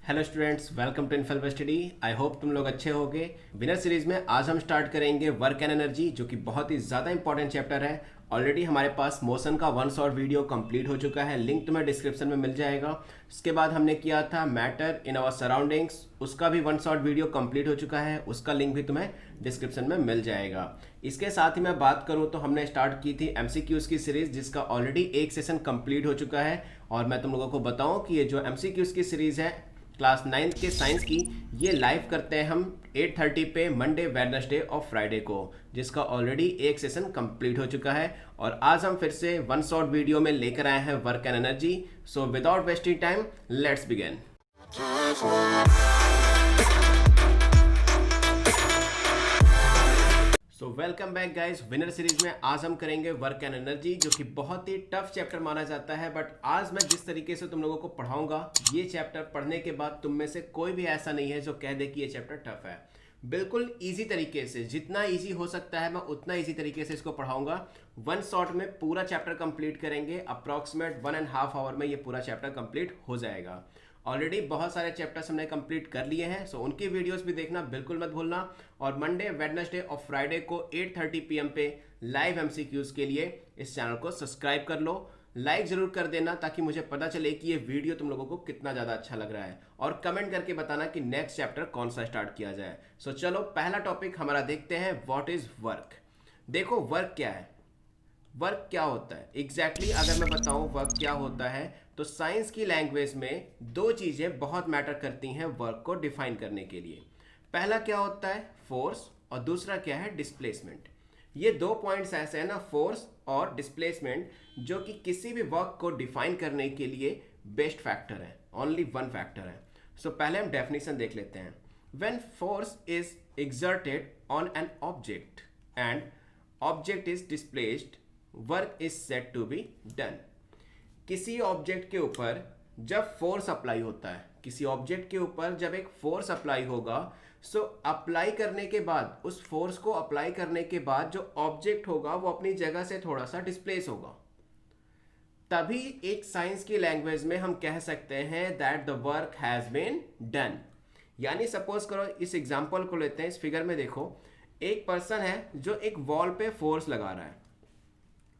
Hello students, welcome to infallible study. I hope तुम लोग अच्छे होगे। विनर सीरीज में आज हम स्टार्ट करेंगे वर्क एंड एनर्जी, जो कि बहुत ही ज़्यादा इंपॉर्टेंट चैप्टर है। ऑलरेडी हमारे पास मोशन का 1 शॉर्ट वीडियो कंप्लीट हो चुका है, लिंक तुम्हें डिस्क्रिप्शन में मिल जाएगा। उसके बाद हमने किया था मैटर इन आवर सराउंडिंग्स, उसका भी 1 शॉर्ट वीडियो कंप्लीट हो चुका है, उसका लिंक भी तुम्हें डिस्क्रिप्शन में मिल जाएगा। इसके साथ ही मैं बात करूं तो हमने स्टार्ट की थी एमसीक्यूज की सीरीज, जिसका ऑलरेडी एक सेशन कंप्लीट हो चुका है। और मैं तुम लोगों को बताऊं कि ये जो एमसीक्यूज की सीरीज है क्लास 9th के साइंस की, ये लाइव करते हैं हम 8:30 पे मंडे, वेडनेसडे और फ्राइडे को, जिसका ऑलरेडी एक सेशन कंप्लीट हो चुका है। और आज हम फिर से 1 शॉर्ट वीडियो में लेकर आए हैं work and energy. So without wasting time, let's begin. So welcome back guys. Winner series में आज हम करेंगे वर्क एंड एनर्जी, जो कि बहुत ही टफ चैप्टर माना जाता है। बट आज मैं जिस तरीके से तुम लोगों को पढ़ाऊंगा, ये चैप्टर पढ़ने के बाद तुम में से कोई भी ऐसा नहीं है जो कह दे कि ये चैप्टर टफ है। बिल्कुल इजी तरीके से, जितना इजी हो सकता है मैं उतना इजी तरीके से इसको पढ़ाऊंगा। 1 शॉट में पूरा चैप्टर कंप्लीट करेंगे। अप्रॉक्सीमेट 1.5 आवर में ये पूरा चैप्टर कंप्लीट हो जाएगा। ऑलरेडी बहुत सारे चैप्टर्स हमने कंप्लीट कर लिए हैं, सो उनकी वीडियोस भी देखना बिल्कुल मत भूलना। और मंडे, वेडनेसडे और फ्राइडे को 8:30 PM पे लाइव एमसीक्यूज के लिए इस चैनल को सब्सक्राइब कर लो। लाइक जरूर कर देना ताकि मुझे पता चले कि ये वीडियो तुम लोगों को कितना ज़्यादा अच्छा लग रहा है, और कमेंट करके बताना कि नेक्स्ट चैप्टर कौन सा स्टार्ट किया जाए। सो चलो पहला टॉपिक हमारा देखते हैं, व्हाट इज़ वर्क। देखो वर्क क्या है, वर्क क्या होता है एग्जैक्टली अगर मैं बताऊं वर्क क्या होता है, तो साइंस की लैंग्वेज में दो चीज़ें बहुत मैटर करती हैं वर्क को डिफाइन करने के लिए। पहला क्या होता है, फोर्स, और दूसरा क्या है, डिस्प्लेसमेंट। ये दो पॉइंट्स ऐसे हैं ना, फोर्स और डिस्प्लेसमेंट, जो कि किसी भी वर्क को डिफाइन करने के लिए बेस्ट फैक्टर है, ओनली वन फैक्टर है। सो पहले हम डेफिनेशन देख लेते हैं। When force is exerted on an object and object is displaced, work is set to be done. किसी ऑब्जेक्ट के ऊपर जब फोर्स अप्लाई होता है, किसी ऑब्जेक्ट के ऊपर जब एक फोर्स अप्लाई होगा, सो अप्लाई करने के बाद, उस फोर्स को अप्लाई करने के बाद जो ऑब्जेक्ट होगा वो अपनी जगह से थोड़ा सा डिस्प्लेस होगा। तभी एक साइंस की लैंग्वेज में हम कह सकते हैं that the work has been done. यानी सपोज करो, इस एग्जांपल को लेते हैं। इस फिगर में देखो, एक पर्सन है जो एक वॉल पे फोर्स लगा रहा है।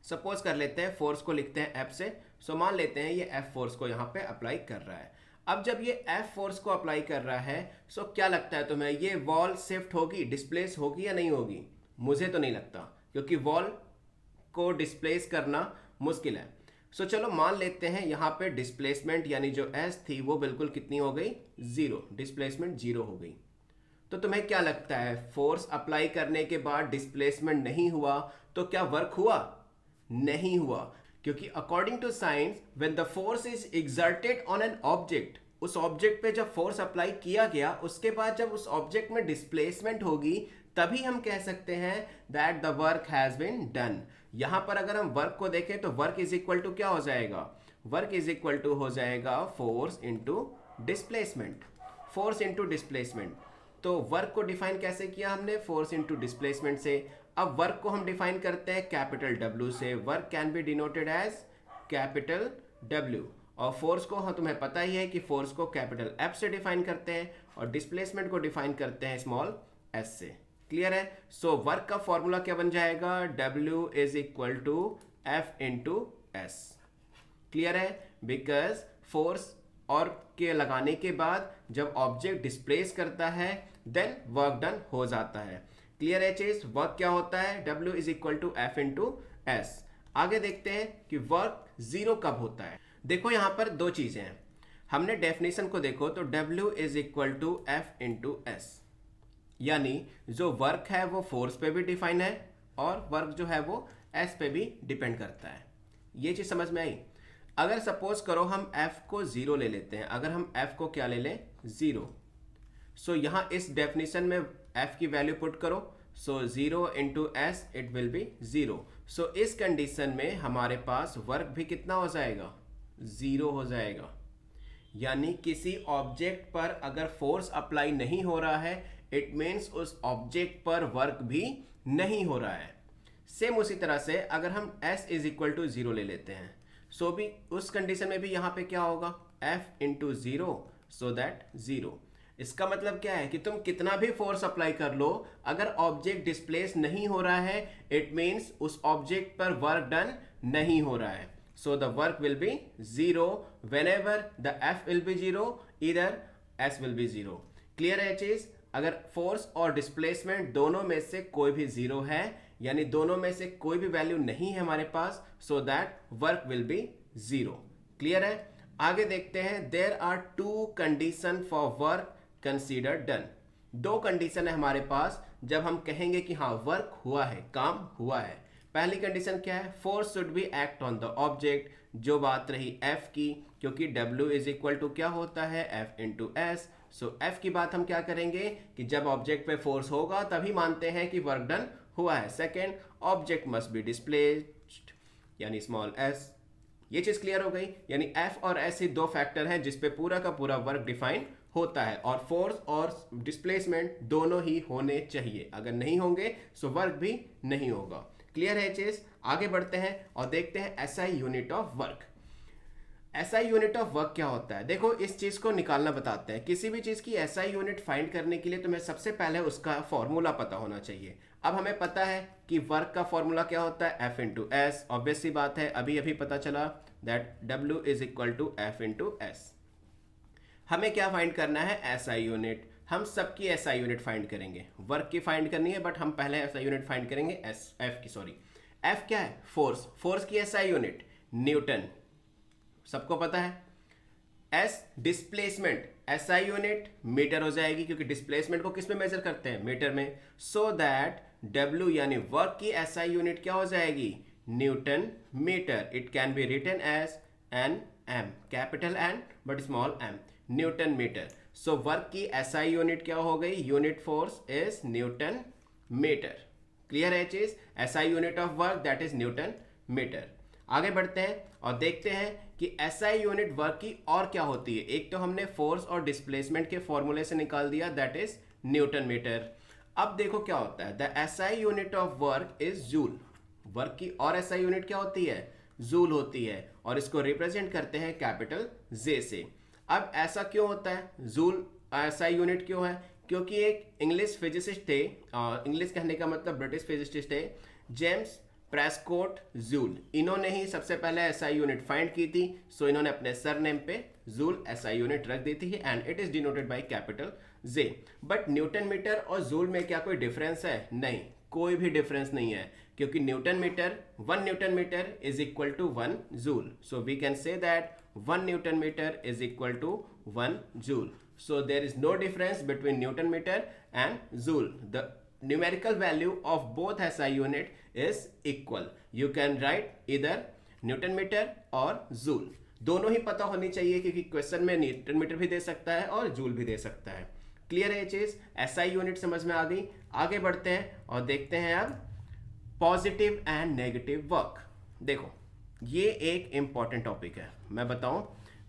सपोज कर लेते हैं, फोर्स को लिखते हैं F से। सो मान लेते हैं ये F फोर्स को यहाँ पे अप्लाई कर रहा है। अब जब ये F फोर्स को अप्लाई कर रहा है, सो क्या लगता है तुम्हें, ये वॉल शिफ्ट होगी, डिस्प्लेस होगी या नहीं होगी? मुझे तो नहीं लगता, क्योंकि वॉल को डिस्प्लेस करना मुश्किल है। सो चलो मान लेते हैं यहाँ पे डिस्प्लेसमेंट यानी जो S थी वो बिल्कुल कितनी हो गई, 0। डिस्प्लेसमेंट 0 हो गई। तो तुम्हें क्या लगता है, फोर्स अप्लाई करने के बाद डिस्प्लेसमेंट नहीं हुआ तो क्या वर्क हुआ? नहीं हुआ, क्योंकि according to science when the force is exerted on an object, उस ऑब्जेक्ट पे जब फोर्स अप्लाई किया गया, उसके बाद जब उस ऑब्जेक्ट में डिस्प्लेसमेंट होगी, तभी हम कह सकते हैं that the work has been done. यहां पर अगर हम वर्क को देखें तो वर्क इज इक्वल टू क्या हो जाएगा, वर्क इज इक्वल टू हो जाएगा force into displacement. Force into displacement. तो वर्क को डिफाइन कैसे किया हमने, फोर्स इंटू डिस्प्लेसमेंट से। अब वर्क को हम डिफाइन करते हैं कैपिटल W से। Work can be denoted as capital W। और फोर्स को तुम्हें पता ही है कि फोर्स को कैपिटल F से डिफाइन करते हैं, और डिस्प्लेसमेंट को डिफाइन करते हैं स्मॉल s से। क्लियर है? सो वर्क का फॉर्मूला क्या बन जाएगा, W is equal to F into S। Clear है? बिकॉज फोर्स और के लगाने के बाद जब ऑब्जेक्ट डिस्प्लेस करता है, देन वर्क डन हो जाता है। क्लियर है चीज? वर्क क्या होता है, W is equal to F into S। आगे देखते हैं कि वर्क 0 कब होता है। देखो यहां पर दो चीजें हैं। हमने डेफिनेशन को देखो तो W is equal to F into S, यानी जो वर्क है वो फोर्स पे भी डिफाइन है, और वर्क जो है वो S पे भी डिपेंड करता है। ये चीज समझ में आई? अगर सपोज करो हम F को 0 ले लेते हैं, अगर हम F को क्या ले लें, 0। सो यहाँ इस डेफिनेशन में F की वैल्यू पुट करो, सो 0 into S it will be 0। सो इस कंडीशन में हमारे पास वर्क भी कितना हो जाएगा, 0 हो जाएगा। यानी किसी ऑब्जेक्ट पर अगर फोर्स अप्लाई नहीं हो रहा है, इट मीन्स उस ऑब्जेक्ट पर वर्क भी नहीं हो रहा है। सेम उसी तरह से अगर हम S इज इक्वल टू 0 ले लेते हैं, सो भी उस कंडीशन में भी यहाँ पे क्या होगा, F इंटू 0 सो दैट 0। इसका मतलब क्या है कि तुम कितना भी फोर्स अप्लाई कर लो, अगर ऑब्जेक्ट डिस्प्लेस नहीं हो रहा है, इट मीन्स उस ऑब्जेक्ट पर वर्क डन नहीं हो रहा है। So the work will be 0 whenever the F will be 0, either S will be 0। Clear है चीज? अगर फोर्स और डिस्प्लेसमेंट दोनों में से कोई भी 0 है, यानी दोनों में से कोई भी वैल्यू नहीं है हमारे पास, so that work will be 0। Clear है? आगे देखते हैं। There are 2 condition for work consider done. 2 condition है हमारे पास जब हम कहेंगे कि हाँ वर्क हुआ है, काम हुआ है। पहली कंडीशन क्या है? Force should be act on the object, जो बात रही F की, क्योंकि W इज इक्वल टू क्या होता है? F into S. So F की बात हम क्या करेंगे कि जब ऑब्जेक्ट पे फोर्स होगा तभी मानते हैं कि वर्क डन हुआ है। Second, object must be displaced, यानी स्मॉल s। ये चीज क्लियर हो गई। यानी F और S ही 2 फैक्टर हैं जिसपे पूरा का पूरा वर्क डिफाइन होता है, और फोर्स और डिस्प्लेसमेंट दोनों ही होने चाहिए। अगर नहीं होंगे सो वर्क भी नहीं होगा। क्लियर है चीज? आगे बढ़ते हैं और देखते हैं SI unit of work. SI unit of work क्या होता है? देखो, इस चीज को निकालना बताते हैं। किसी भी चीज की एसआई यूनिट फाइंड करने के लिए तुम्हें सबसे पहले उसका फॉर्मूला पता होना चाहिए। अब हमें पता है कि वर्क का फॉर्मूला क्या होता है? F into S. ऑब्वियस सी बात है, अभी अभी पता चला that W is equal to F into S. हमें क्या फाइंड करना है? SI unit. हम सबकी एसआई यूनिट फाइंड करेंगे। वर्क की फाइंड करनी है, बट हम पहले एसआई यूनिट फाइंड करेंगे। एफ क्या है? फोर्स। फोर्स की एसआई यूनिट न्यूटन, सबको पता है। S displacement, SI unit metre हो जाएगी, क्योंकि डिस्प्लेसमेंट को किस में मेजर करते हैं? मीटर में। सो दैट डब्ल्यू यानी वर्क की एसआई यूनिट क्या हो जाएगी? Newton metre. It can be written as N M, capital N but small M, newton metre. So work की एसआई यूनिट क्या हो गई? Unit force is newton metre. Clear है चीज? SI unit of work that is newton metre. आगे बढ़ते हैं और देखते हैं कि एसआई यूनिट वर्क की और क्या होती है। एक तो हमने फोर्स और डिस्प्लेसमेंट के फॉर्मूले से निकाल दिया, दैट इज न्यूटन मीटर। अब देखो क्या होता है। The SI unit of work is joule. Work की और एसआई यूनिट क्या होती है? जूल होती है, और इसको रिप्रेजेंट करते हैं कैपिटल जे से। अब ऐसा क्यों होता है? जूल एसआई यूनिट क्यों है? क्योंकि एक इंग्लिश फिजिसिस्ट थे, इंग्लिश कहने का मतलब ब्रिटिश फिजिसिस्ट थे, जेम्स प्रेस्कोट जूल। इन्होंने ही सबसे पहले एसआई यूनिट फाइंड की थी। सो इन्होंने अपने सरनेम पे जूल एसआई यूनिट रख दी थी, and it is denoted by capital J. But newton metre और जूल में क्या कोई डिफरेंस है? नहीं, कोई भी डिफरेंस नहीं है, क्योंकि newton metre, 1 newton metre is equal to 1 joule. So we can say that 1 newton metre is equal to 1 joule. So there is no difference between Newton meter and Joule. The numerical value of both SI unit is equal. You can write either Newton meter or Joule. दोनों ही पता होनी चाहिए, क्योंकि question में Newton metre भी दे सकता है और जूल भी दे सकता है। क्लियर है ये चीज? SI यूनिट समझ में आ गई। आगे बढ़ते हैं और देखते हैं अब पॉजिटिव एंड नेगेटिव वर्क। देखो, ये एक इंपॉर्टेंट टॉपिक है। मैं बताऊं,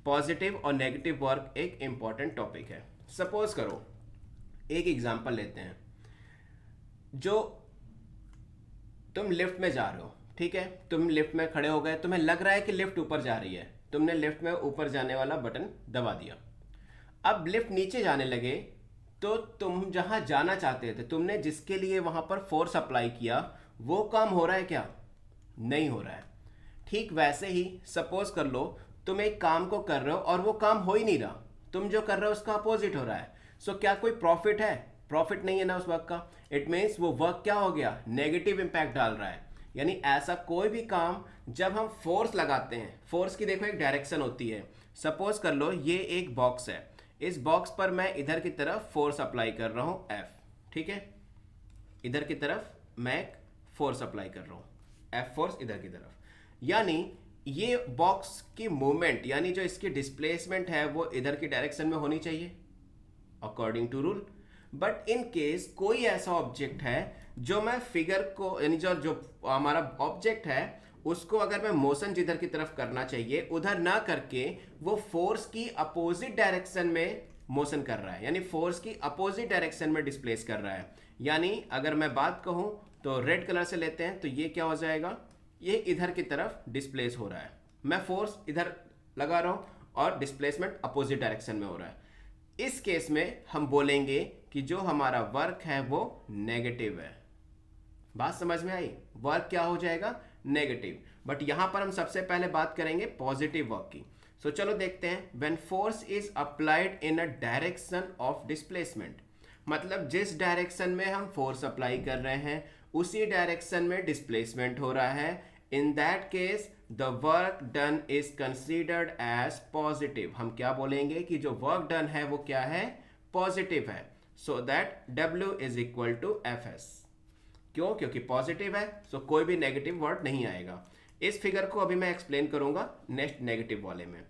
पॉजिटिव और नेगेटिव वर्क एक इंपॉर्टेंट टॉपिक है। सपोज करो, एक एग्जांपल लेते हैं। जो तुम लिफ्ट में जा रहे हो, ठीक है, तुम लिफ्ट में खड़े हो गए, तुम्हें लग रहा है कि लिफ्ट ऊपर जा रही है, तुमने लिफ्ट में ऊपर जाने वाला बटन दबा दिया। अब लिफ्ट नीचे जाने लगे, तो तुम जहां जाना चाहते थे, तुमने जिसके लिए वहां पर फोर्स अप्लाई किया, वो काम हो रहा है क्या? नहीं हो रहा है। ठीक वैसे ही सपोज कर लो तुम एक काम को कर रहे हो और वो काम हो ही नहीं रहा, तुम जो कर रहे हो उसका अपोजिट हो रहा है। सो क्या कोई प्रॉफिट है? प्रॉफिट नहीं है ना उस वर्क का। इट मीन्स वो वर्क क्या हो गया? नेगेटिव इंपैक्ट डाल रहा है। यानी ऐसा कोई भी काम जब हम फोर्स लगाते हैं, फोर्स की देखो एक डायरेक्शन होती है। सपोज कर लो ये एक बॉक्स है, इस बॉक्स पर मैं इधर की तरफ फोर्स अप्लाई कर रहा हूं F, ठीक है, इधर की तरफ मैं फोर्स अप्लाई कर रहा हूं F फोर्स इधर की तरफ। यानी ये बॉक्स की मूवमेंट, यानी जो इसकी डिस्प्लेसमेंट है, वो इधर की डायरेक्शन में होनी चाहिए according to rule. But in case कोई ऐसा ऑब्जेक्ट है जो मैं फिगर को, यानी जो हमारा ऑब्जेक्ट है उसको अगर मैं मोशन जिधर की तरफ करना चाहिए उधर ना करके वो फोर्स की अपोजिट डायरेक्शन में मोशन कर रहा है, यानी फोर्स की अपोजिट डायरेक्शन में डिस्प्लेस कर रहा है। यानी अगर मैं बात कहूं तो रेड कलर से लेते हैं, तो ये क्या हो जाएगा? ये इधर की तरफ डिस्प्लेस हो रहा है। मैं फोर्स इधर लगा रहा हूं और डिस्प्लेसमेंट अपोजिट डायरेक्शन में हो रहा है। इस केस में हम बोलेंगे कि जो हमारा वर्क है वो नेगेटिव है। बात समझ में आई? वर्क क्या हो जाएगा? नेगेटिव। बट यहां पर हम सबसे पहले बात करेंगे पॉजिटिव वर्क की। सो चलो देखते हैं। When force is applied in a direction of displacement, मतलब जिस डायरेक्शन में हम फोर्स अप्लाई कर रहे हैं उसी डायरेक्शन में डिस्प्लेसमेंट हो रहा है, in that case the work done is considered as positive. हम क्या बोलेंगे कि जो वर्क डन है वो क्या है? पॉजिटिव है। So that W is equal to Fs। क्यों? क्योंकि पॉजिटिव है, सो कोई भी नेगेटिव वर्ड नहीं आएगा। इस फिगर को अभी मैं एक्सप्लेन करूंगा नेक्स्ट नेगेटिव वाले में।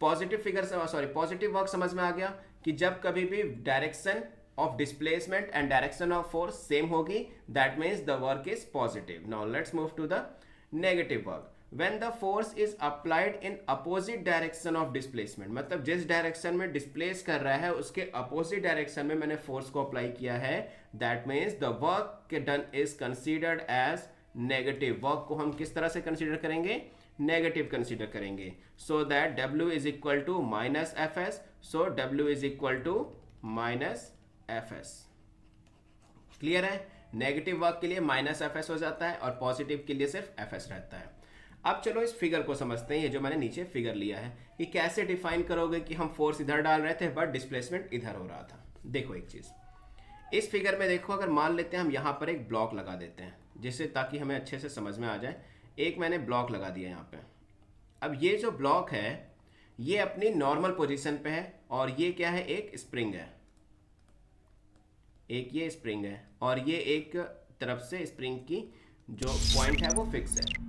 पॉजिटिव फिगर से पॉजिटिव वर्क समझ में आ गया कि जब कभी भी direction of displacement and direction of force same होगी, that means the work is positive. Now let's move to the negative work. When the force is applied in opposite direction of displacement, मतलब जिस direction में displace कर रहा है उसके opposite direction में मैंने फोर्स को अप्लाई किया है, that means the work done is considered as negative. Work को हम किस तरह से कंसीडर करेंगे? नेगेटिव कंसीडर करेंगे। So that W is equal to minus Fs। So W is equal to minus Fs। Clear है? नेगेटिव वर्क के लिए माइनस Fs हो जाता है और पॉजिटिव के लिए सिर्फ Fs रहता है। अब चलो इस फिगर को समझते हैं। ये जो मैंने नीचे फिगर लिया है, ये कैसे डिफाइन करोगे कि हम फोर्स इधर डाल रहे थे बट डिस्प्लेसमेंट इधर हो रहा था। देखो एक चीज इस फिगर में देखो, अगर मान लेते हैं हम यहाँ पर एक ब्लॉक लगा देते हैं जिससे ताकि हमें अच्छे से समझ में आ जाए। एक मैंने ब्लॉक लगा दिया यहाँ पे। अब ये जो ब्लॉक है ये अपनी नॉर्मल पोजीशन पे है और ये क्या है? एक स्प्रिंग है। एक ये स्प्रिंग है और ये एक तरफ से स्प्रिंग की जो पॉइंट है वो फिक्स है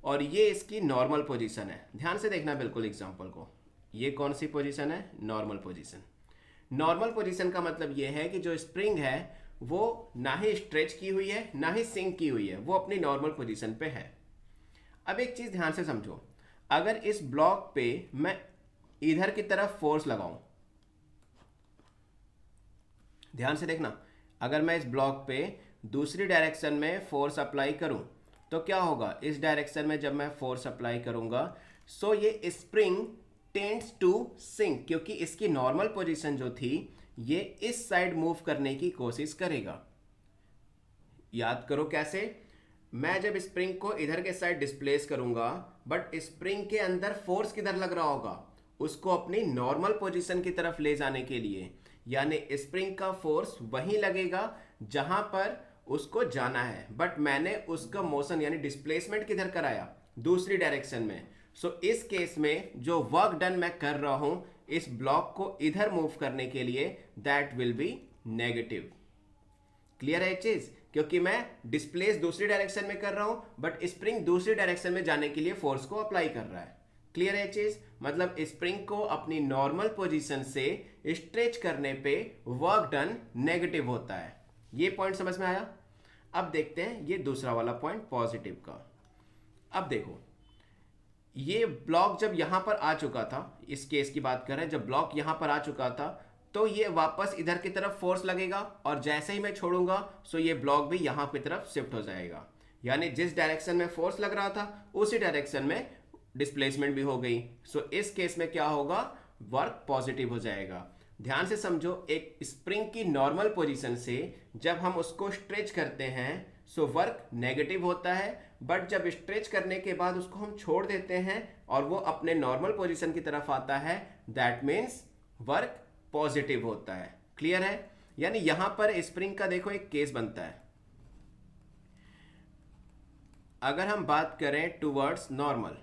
और ये इसकी नॉर्मल पोजीशन है। ध्यान से देखना बिल्कुल एग्जांपल को। ये कौन सी पोजीशन है? Normal position. नॉर्मल पोजीशन का मतलब ये है कि जो स्प्रिंग है वो ना ही स्ट्रेच की हुई है ना ही सिंक की हुई है, वो अपनी नॉर्मल पोजीशन पे है। अब एक चीज ध्यान से समझो, अगर इस ब्लॉक पे मैं इधर की तरफ फोर्स लगाऊं, ध्यान से देखना, अगर मैं इस ब्लॉक पे दूसरी डायरेक्शन में फोर्स अप्लाई करूं तो क्या होगा? इस डायरेक्शन में जब मैं फोर्स अप्लाई करूंगा सो ये स्प्रिंग टेंड्स टू सिंक, क्योंकि इसकी नॉर्मल पोजीशन जो थी ये इस साइड मूव करने की कोशिश करेगा। याद करो कैसे? मैं जब स्प्रिंग को इधर के साइड डिस्प्लेस करूंगा बट स्प्रिंग के अंदर फोर्स किधर लग रहा होगा? उसको अपनी नॉर्मल पोजीशन की तरफ ले जाने के लिए, यानी स्प्रिंग का फोर्स वहीं लगेगा जहां पर उसको जाना है, बट मैंने उसका मोशन यानी डिस्प्लेसमेंट किधर कराया? दूसरी डायरेक्शन में। सो इस केस में जो वर्क डन मैं कर रहा हूं इस ब्लॉक को इधर मूव करने के लिए, that will be negative. Clear है एक चीज? क्योंकि मैं डिस्प्लेस दूसरी डायरेक्शन में कर रहा हूं बट स्प्रिंग दूसरी डायरेक्शन में जाने के लिए फोर्स को अप्लाई कर रहा है। क्लियर है चीज? मतलब स्प्रिंग को अपनी नॉर्मल पोजीशन से स्ट्रेच करने पे वर्क डन नेगेटिव होता है। ये पॉइंट समझ में आया? अब देखते हैं ये दूसरा वाला पॉइंट पॉजिटिव का। अब देखो ये ब्लॉक जब यहां पर आ चुका था, इस केस की बात कर रहे हैं, जब ब्लॉक यहां पर आ चुका था तो ये वापस इधर की तरफ फोर्स लगेगा और जैसे ही मैं छोड़ूंगा सो ये ब्लॉक भी यहां की तरफ शिफ्ट हो जाएगा। यानी जिस डायरेक्शन में फोर्स लग रहा था उसी डायरेक्शन में डिस्प्लेसमेंट भी हो गई। सो इस केस में क्या होगा? वर्क पॉजिटिव हो जाएगा। ध्यान से समझो, एक स्प्रिंग की नॉर्मल पोजीशन से जब हम उसको स्ट्रेच करते हैं सो वर्क नेगेटिव होता है, बट जब स्ट्रेच करने के बाद उसको हम छोड़ देते हैं और वो अपने नॉर्मल पोजीशन की तरफ आता है, दैट मीन्स वर्क पॉजिटिव होता है। क्लियर है? यानी यहां पर स्प्रिंग का देखो एक केस बनता है। अगर हम बात करें टूवर्ड्स नॉर्मल,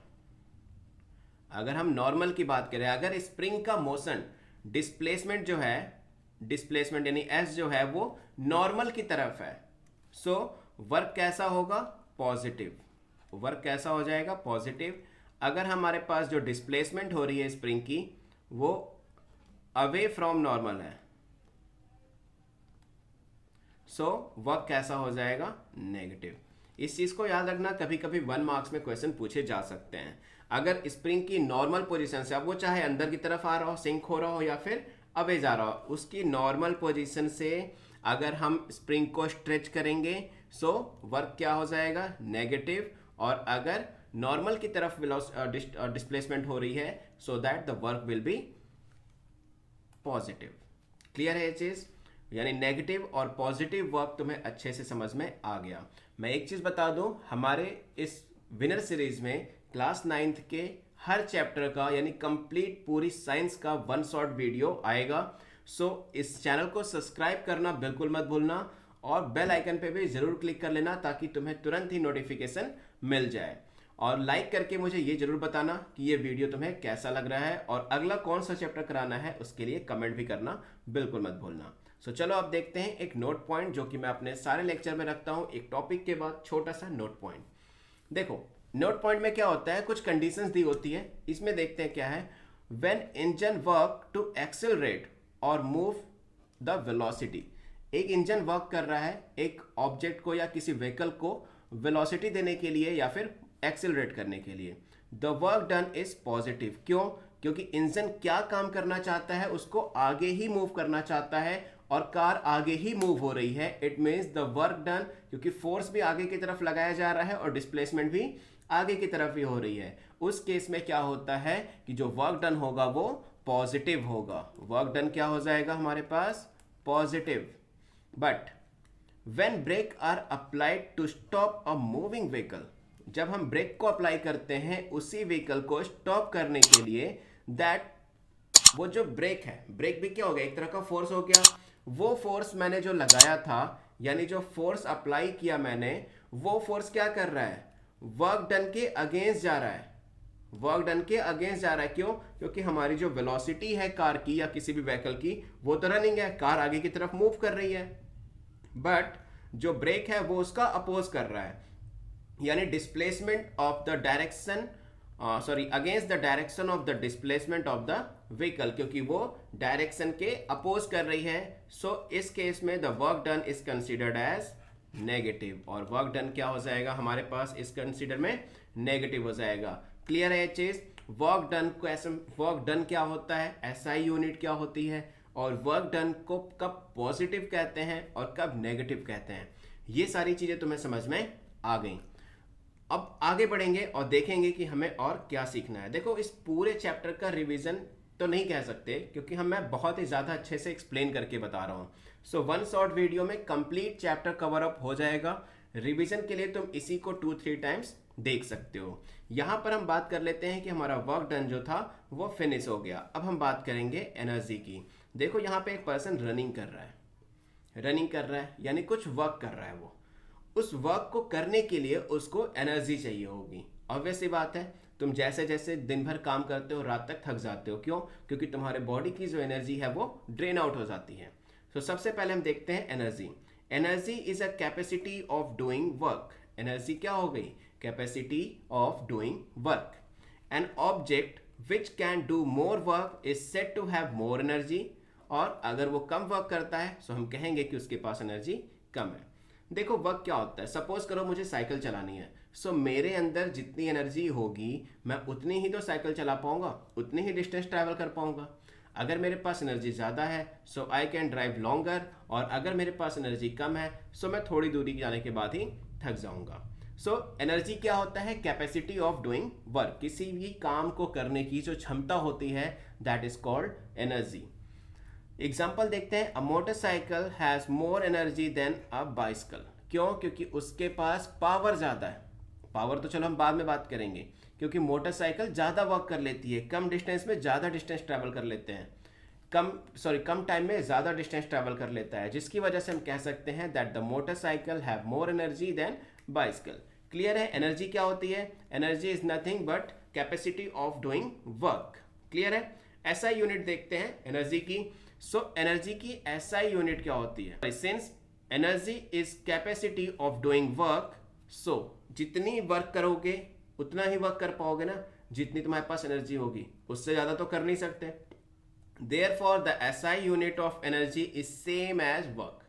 अगर हम नॉर्मल की बात करें, अगर स्प्रिंग का मोशन डिस्प्लेसमेंट जो है, डिस्प्लेसमेंट यानी S जो है वो नॉर्मल की तरफ है, सो वर्क कैसा होगा? पॉजिटिव। वर्क कैसा हो जाएगा? पॉजिटिव। अगर हमारे पास जो डिस्प्लेसमेंट हो रही है स्प्रिंग की वो अवे फ्रॉम नॉर्मल है, सो वर्क कैसा हो जाएगा? नेगेटिव। इस चीज को याद रखना, कभी कभी 1 मार्क्स में क्वेश्चन पूछे जा सकते हैं। अगर स्प्रिंग की नॉर्मल पोजीशन से, अब वो चाहे अंदर की तरफ आ रहा हो, सिंक हो रहा हो या फिर अवे जा रहा हो, उसकी नॉर्मल पोजीशन से अगर हम स्प्रिंग को स्ट्रेच करेंगे सो वर्क क्या हो जाएगा? नेगेटिव। और अगर नॉर्मल की तरफ डिस्प्लेसमेंट हो रही है so that the work will B positive. Clear है ये चीज़? यानी नेगेटिव और पॉजिटिव वर्ब तुम्हें अच्छे से समझ में आ गया। मैं एक चीज़ बता दूं, हमारे इस विनर सीरीज में क्लास 9th के हर चैप्टर का यानी कंप्लीट पूरी साइंस का वन शॉट वीडियो आएगा। सो इस चैनल को सब्सक्राइब करना बिल्कुल मत भूलना और बेल आइकन पे भी ज़रूर क्लिक कर लेना ताकि तुम्हें तुरंत ही नोटिफिकेशन मिल जाए। और लाइक करके मुझे ये जरूर बताना कि ये वीडियो तुम्हें कैसा लग रहा है और अगला कौन सा चैप्टर कराना है उसके लिए कमेंट भी करना बिल्कुल मत भूलना। सो चलो अब देखते हैं एक नोट पॉइंट जो कि मैं अपने सारे लेक्चर में रखता हूं, एक टॉपिक के बाद छोटा सा नोट पॉइंट। देखो नोट पॉइंट में क्या होता है, कुछ कंडीशंस दी होती है, इसमें देखते हैं क्या है। When engine work to accelerate और मूव द वेलोसिटी, एक इंजन वर्क कर रहा है एक ऑब्जेक्ट को या किसी व्हीकल को वेलोसिटी देने के लिए या फिर एक्सेलरेट करने के लिए, the work done is positive. क्यों? क्योंकि इंजन क्या काम करना चाहता है, उसको आगे ही मूव करना चाहता है और कार आगे ही मूव हो रही है। It means the work done, क्योंकि फोर्स भी आगे की तरफ लगाया जा रहा है और डिस्प्लेसमेंट भी आगे की तरफ ही हो रही है। उस केस में क्या होता है कि जो वर्क डन होगा वो पॉजिटिव होगा। वर्क डन क्या हो जाएगा हमारे पास? Positive. But when brake are applied to stop a moving vehicle, जब हम ब्रेक को अप्लाई करते हैं उसी व्हीकल को स्टॉप करने के लिए, दैट वो जो ब्रेक है, ब्रेक भी क्या हो गया, एक तरह का फोर्स हो गया। वो फोर्स मैंने जो लगाया था यानी जो फोर्स अप्लाई किया मैंने, वो फोर्स क्या कर रहा है? वर्क डन के अगेंस्ट जा रहा है। वर्क डन के अगेंस्ट जा रहा है। क्यों? क्योंकि हमारी जो वेलोसिटी है कार की या किसी भी व्हीकल की वो तो रनिंग है, कार आगे की तरफ मूव कर रही है, बट जो ब्रेक है वो उसका अपोज कर रहा है, यानी displacement of the direction against the direction of the displacement of the vehicle, क्योंकि वो डायरेक्शन के अपोज कर रही है। सो इस केस में the work done is considered as negative, और वर्क डन क्या हो जाएगा हमारे पास इस कंसिडर में? नेगेटिव हो जाएगा। क्लियर है ये चीज? वर्क डन को ऐसे, वर्क डन क्या होता है, एसआई यूनिट क्या होती है, और वर्क डन को कब पॉजिटिव कहते हैं और कब नेगेटिव कहते हैं, ये सारी चीजें तुम्हें समझ में आ गई। अब आगे बढ़ेंगे और देखेंगे कि हमें और क्या सीखना है। देखो इस पूरे चैप्टर का रिवीजन तो नहीं कह सकते क्योंकि मैं बहुत ही ज़्यादा अच्छे से एक्सप्लेन करके बता रहा हूँ। सो वन शॉर्ट वीडियो में कंप्लीट चैप्टर कवर अप हो जाएगा। रिवीजन के लिए तुम इसी को 2-3 टाइम्स देख सकते हो। यहाँ पर हम बात कर लेते हैं कि हमारा वर्क डन जो था वो फिनिश हो गया। अब हम बात करेंगे एनर्जी की। देखो यहाँ पे एक पर्सन रनिंग कर रहा है यानी कुछ वर्क कर रहा है। वो उस वर्क को करने के लिए उसको एनर्जी चाहिए होगी। ऑब्वियस सी बात है, तुम जैसे जैसे दिन भर काम करते हो रात तक थक जाते हो। क्यों? क्योंकि तुम्हारे बॉडी की जो एनर्जी है वो ड्रेन आउट हो जाती है। तो सबसे पहले हम देखते हैं energy. Energy is a capacity of doing work. Energy क्या हो गई? Capacity of doing work. An object which can do more work is said to have more energy. और अगर वो कम वर्क करता है तो हम कहेंगे कि उसके पास एनर्जी कम है। देखो वर्क क्या होता है, सपोज करो मुझे साइकिल चलानी है। सो मेरे अंदर जितनी एनर्जी होगी मैं उतनी ही तो साइकिल चला पाऊंगा, उतनी ही डिस्टेंस ट्रैवल कर पाऊंगा। अगर मेरे पास एनर्जी ज़्यादा है सो आई कैन ड्राइव लॉन्गर, और अगर मेरे पास एनर्जी कम है सो मैं थोड़ी दूरी जाने के बाद ही थक जाऊंगा। सो एनर्जी क्या होता है? Capacity of doing work. किसी भी काम को करने की जो क्षमता होती है that is called energy. Example देखते हैं। A motorcycle has more energy than a bicycle. क्यों? क्योंकि उसके पास पावर ज़्यादा है। पावर तो चलो हम बाद में बात करेंगे, क्योंकि मोटरसाइकिल ज़्यादा वर्क कर लेती है, कम डिस्टेंस में ज़्यादा डिस्टेंस ट्रैवल कर लेते हैं, कम टाइम में ज़्यादा डिस्टेंस ट्रैवल कर लेता है, जिसकी वजह से हम कह सकते हैं that the motorcycle have more energy than bicycle. Clear है? एनर्जी क्या होती है? Energy is nothing but capacity of doing work. Clear है? एसआई यूनिट देखते हैं एनर्जी की। सो एनर्जी की एसआई यूनिट क्या होती है? Since energy is capacity of doing work, so जितनी वर्क करोगे उतना ही वर्क कर पाओगे ना, जितनी तुम्हारे पास एनर्जी होगी, उससे ज्यादा तो कर नहीं सकते। Therefore the SI unit of energy is same as work.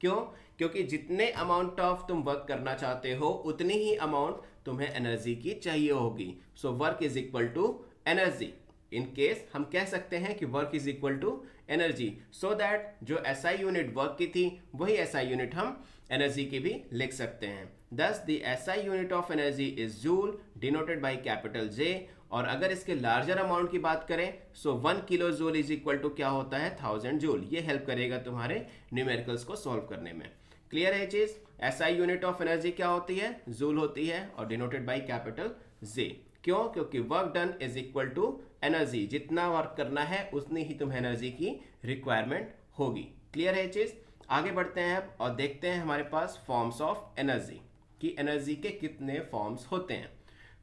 क्यों? क्योंकि जितने अमाउंट ऑफ तुम वर्क करना चाहते हो उतनी ही अमाउंट तुम्हें एनर्जी की चाहिए होगी। So work is equal to energy. In case हम कह सकते हैं कि work is equal to energy, so that जो एसआई यूनिट वर्क की थी वही एसआई यूनिट हम एनर्जी की भी लिख सकते हैं। Thus the SI unit of energy is joule denoted by capital J, और अगर इसके लार्जर अमाउंट की बात करें so 1 kilo joule is equal to क्या होता है 1000 जूल। ये हेल्प करेगा तुम्हारे न्यूमेरिकल्स को सॉल्व करने में। क्लियर है चीज। एसआई यूनिट ऑफ एनर्जी क्या होती है, जूल होती है और डिनोटेड बाय कैपिटल जे। क्यों? क्योंकि work done is equal to energy, जितना वर्क करना है उतनी ही तुम्हें एनर्जी की रिक्वायरमेंट होगी। क्लियर है चीज। आगे बढ़ते हैं अब और देखते हैं हमारे पास फॉर्म्स ऑफ एनर्जी कि एनर्जी के कितने फॉर्म्स होते हैं।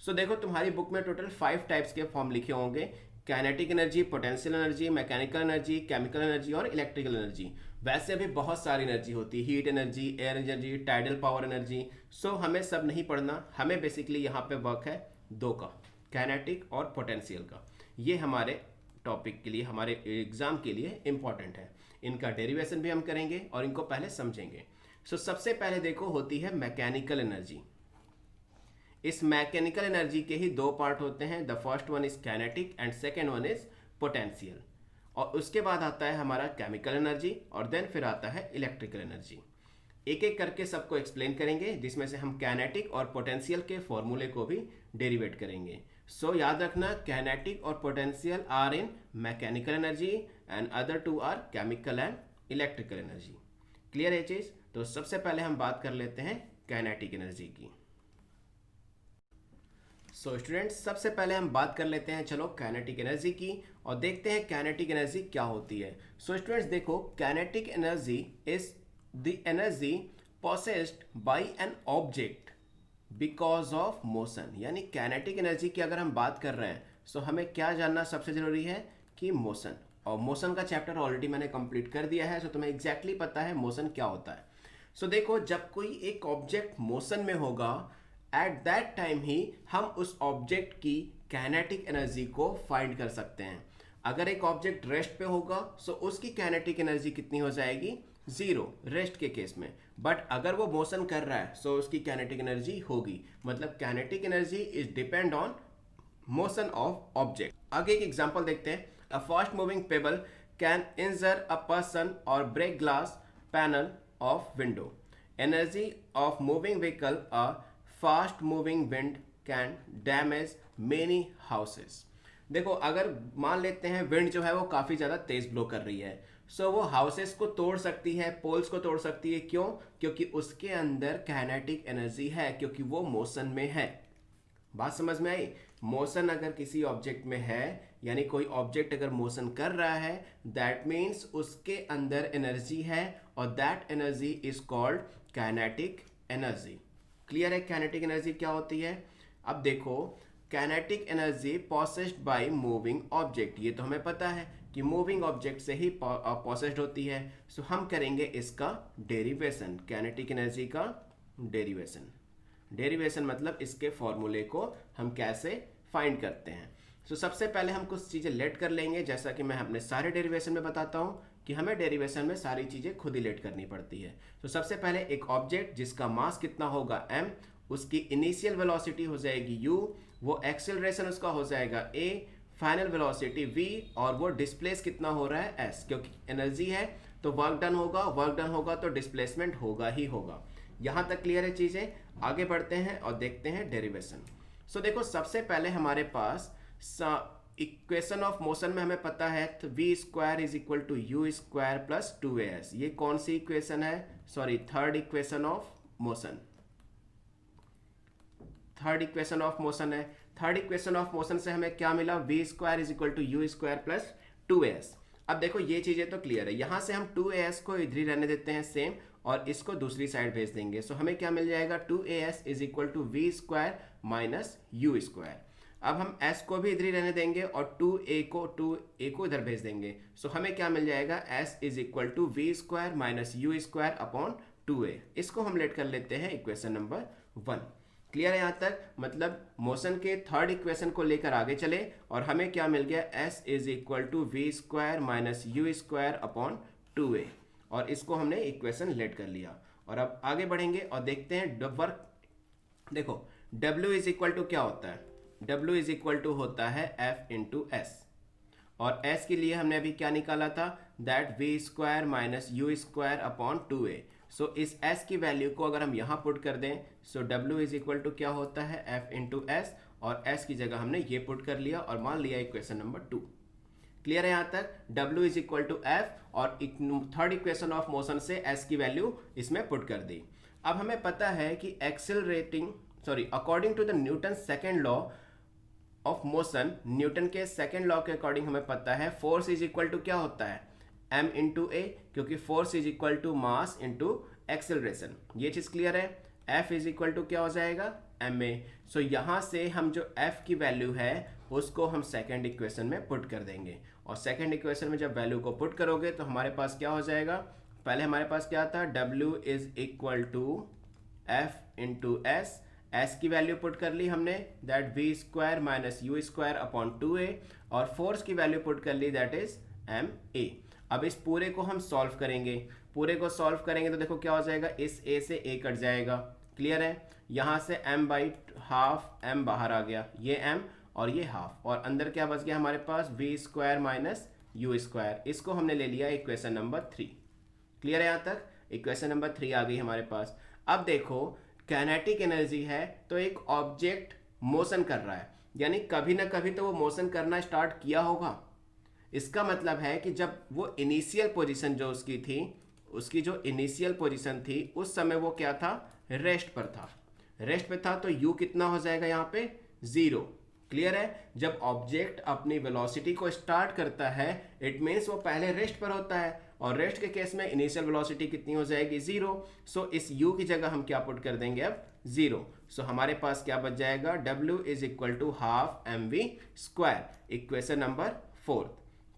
सो देखो तुम्हारी बुक में टोटल 5 टाइप्स के फॉर्म लिखे होंगे, kinetic energy, potential energy, mechanical energy, chemical energy और इलेक्ट्रिकल एनर्जी। वैसे भी बहुत सारी एनर्जी होती है, heat energy, air energy, tidal power energy. So हमें सब नहीं पढ़ना, हमें बेसिकली यहाँ पे वर्क है 2 का, काइनेटिक और पोटेंशियल का। ये हमारे टॉपिक के लिए, हमारे एग्जाम के लिए इंपॉर्टेंट है। इनका डेरिवेशन भी हम करेंगे और इनको पहले समझेंगे। सो सबसे पहले देखो होती है मैकेनिकल एनर्जी। इस मैकेनिकल एनर्जी के ही 2 पार्ट होते हैं, the first one is kinetic and second one is potential. और उसके बाद आता है हमारा केमिकल एनर्जी और देन फिर आता है इलेक्ट्रिकल एनर्जी। एक एक करके सबको एक्सप्लेन करेंगे, जिसमें से हम काइनेटिक और पोटेंशियल के फॉर्मूले को भी डेरिवेट करेंगे। सो याद रखना, काइनेटिक और potential are in mechanical energy and other 2 are chemical and electrical energy. Clear है चीज। तो सबसे पहले हम बात कर लेते हैं काइनेटिक एनर्जी की। सो स्टूडेंट्स, सबसे पहले हम बात कर लेते हैं चलो काइनेटिक एनर्जी की और देखते हैं काइनेटिक एनर्जी क्या होती है। सो स्टूडेंट्स देखो, kinetic energy is the energy possessed by an object because of motion. यानी काइनेटिक एनर्जी की अगर हम बात कर रहे हैं सो हमें क्या जानना सबसे जरूरी है कि मोशन। और मोशन का चैप्टर ऑलरेडी मैंने कंप्लीट कर दिया है, सो तुम्हें एग्जैक्टली पता है मोशन क्या होता है। सो देखो, जब कोई एक ऑब्जेक्ट मोशन में होगा एट दैट टाइम ही हम उस ऑब्जेक्ट की काइनेटिक एनर्जी को फाइंड कर सकते हैं। अगर एक ऑब्जेक्ट रेस्ट पे होगा सो उसकी काइनेटिक एनर्जी कितनी हो जाएगी, 0 रेस्ट के केस में। बट अगर वो मोशन कर रहा है सो उसकी काइनेटिक एनर्जी होगी। मतलब kinetic energy is depend on motion of object. आगे एक एग्जांपल देखते हैं। A fast moving pebble can injure a person और break glass panel of window. Energy of moving vehicle a fast moving wind can damage many houses. देखो, अगर मान लेते हैं विंड जो है वो काफ़ी ज़्यादा तेज़ ब्लो कर रही है, सो वो हाउसेस को तोड़ सकती है, पोल्स को तोड़ सकती है। क्यों? क्योंकि उसके अंदर काइनेटिक एनर्जी है, क्योंकि वो मोशन में है। बात समझ में आई? मोशन अगर किसी ऑब्जेक्ट में है, यानी कोई ऑब्जेक्ट अगर मोशन कर रहा है, दैट मीन्स उसके अंदर एनर्जी है और that energy is called kinetic energy. Clear है काइनेटिक एनर्जी क्या होती है? अब देखो, kinetic energy possessed by moving object, ये तो हमें पता है कि मूविंग ऑब्जेक्ट से ही पोसेस्ड होती है। सो हम करेंगे इसका डेरिवेशन, काइनेटिक एनर्जी का डेरिवेशन। डेरिवेशन मतलब इसके फॉर्मूले को हम कैसे फाइंड करते हैं। सो सबसे पहले हम कुछ चीज़ें लेट कर लेंगे, जैसा कि मैं अपने सारे डेरिवेशन में बताता हूँ कि हमें डेरिवेशन में सारी चीज़ें खुद ही लेट करनी पड़ती है। तो सबसे पहले एक ऑब्जेक्ट जिसका मास कितना होगा m, उसकी इनिशियल वेलोसिटी हो जाएगी u, वो एक्सेलरेशन उसका हो जाएगा a, फाइनल वेलोसिटी v, और वो डिस्प्लेस कितना हो रहा है s। क्योंकि एनर्जी है तो वर्क डन होगा, वर्क डन होगा तो डिस्प्लेसमेंट होगा ही होगा। यहाँ तक क्लियर है चीज़ें? आगे बढ़ते हैं और देखते हैं डेरिवेशन। सो देखो, सबसे पहले हमारे पास इक्वेशन ऑफ मोशन में हमें पता है तो V square is equal to U square plus 2as। ये कौन सी इक्वेशन है? Sorry, third equation of motion. Third equation of motion है। थर्ड इक्वेशन ऑफ मोशन से हमें क्या मिला? V square is equal to U square plus 2as। अब देखो, ये चीजें तो क्लियर है। यहां से हम 2as को इधर ही रहने देते हैं सेम, और इसको दूसरी साइड भेज देंगे। सो हमें क्या मिल जाएगा? 2as is equal to V square minus you square. अब हम s को भी इधर ही रहने देंगे और 2a को इधर भेज देंगे। सो हमें क्या मिल जाएगा? s is equal to V square minus you square upon 2a। इसको हम लेट कर लेते हैं इक्वेशन नंबर 1। क्लियर है यहाँ तक? मतलब मोशन के थर्ड इक्वेशन को लेकर आगे चले और हमें क्या मिल गया? s is equal to V square minus you square upon 2a, और इसको हमने इक्वेशन लेट कर लिया। और अब आगे बढ़ेंगे और देखते हैं वर्क। देखो, w इज इक्वल टू क्या होता है? W इज इक्वल टू होता है F इंटू एस, और S के लिए हमने अभी क्या निकाला था? That we square minus you square upon 2a। So इस S की वैल्यू को अगर हम यहाँ पुट कर दें सो W इज इक्वल टू क्या होता है? F इंटू एस, और s की जगह हमने ये पुट कर लिया और मान लिया इक्वेशन नंबर 2। क्लियर है यहाँ तक? W is equal to F और थर्ड इक्वेशन ऑफ मोशन से s की वैल्यू इसमें पुट कर दी। अब हमें पता है कि according to the Newton second law of motion, Newton के सेकेंड लॉ के अकॉर्डिंग हमें पता है फोर्स इज इक्वल टू क्या होता है, m इंटू ए, क्योंकि force is equal to mass into acceleration. ये चीज क्लियर है? F इज इक्वल टू क्या हो जाएगा, ma। सो यहाँ से हम जो F की वैल्यू है उसको हम सेकेंड इक्वेशन में पुट कर देंगे, और सेकेंड इक्वेशन में जब वैल्यू को पुट करोगे तो हमारे पास क्या हो जाएगा, पहले हमारे पास क्या था, W is equal to F into s, s की वैल्यू पुट कर ली हमने, that we square minus you square upon 2a, और फोर्स की वैल्यू पुट कर ली, दैट इज ma। अब इस पूरे को हम सॉल्व करेंगे, पूरे को सॉल्व करेंगे तो देखो क्या हो जाएगा, इस a से a कट जाएगा। क्लियर है? यहाँ से m बाई हाफ m बाहर आ गया, ये m और ये हाफ, और अंदर क्या बच गया हमारे पास, V square minus you square. इसको हमने ले लिया इक्वेशन नंबर 3। क्लियर है यहाँ तक? इक्वेशन नंबर 3 आ गई हमारे पास। अब देखो काइनेटिक एनर्जी है तो एक ऑब्जेक्ट मोशन कर रहा है, यानी कभी ना कभी तो वो मोशन करना स्टार्ट किया होगा। इसका मतलब है कि जब वो इनिशियल पोजीशन जो उसकी थी, उसकी जो इनिशियल पोजीशन थी उस समय वो क्या था, रेस्ट पर था। रेस्ट पे था तो u कितना हो जाएगा यहाँ पे, 0। क्लियर है? जब ऑब्जेक्ट अपनी वेलोसिटी को स्टार्ट करता है इट मीन्स वो पहले रेस्ट पर होता है, और रेस्ट के केस में इनिशियल वेलोसिटी कितनी हो जाएगी, 0। सो इस u की जगह हम क्या पुट कर देंगे अब, 0। सो हमारे पास क्या बच जाएगा, W is equal to half mv square, equation number 4।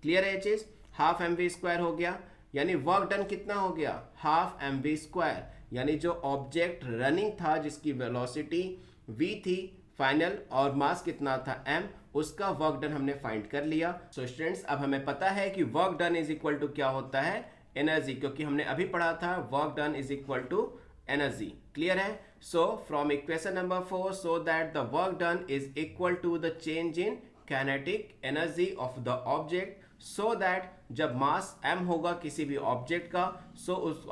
Clear है ये चीज? हाफ mv स्क्वायर हो गया, यानी वर्क डन कितना हो गया, हाफ mv स्क्वायर, यानी जो ऑब्जेक्ट रनिंग था जिसकी वेलोसिटी v थी फाइनल और मास कितना था m, उसका वर्क डन हमने फाइंड कर लिया। सो स्टूडेंट्स अब हमें पता है कि work done is equal to क्या होता है, एनर्जी, क्योंकि हमने अभी पढ़ा था work done is equal to energy. Clear है? So from equation number 4, so that the work done is equal to the change in kinetic energy of the object, so that जब मास m होगा किसी भी object का,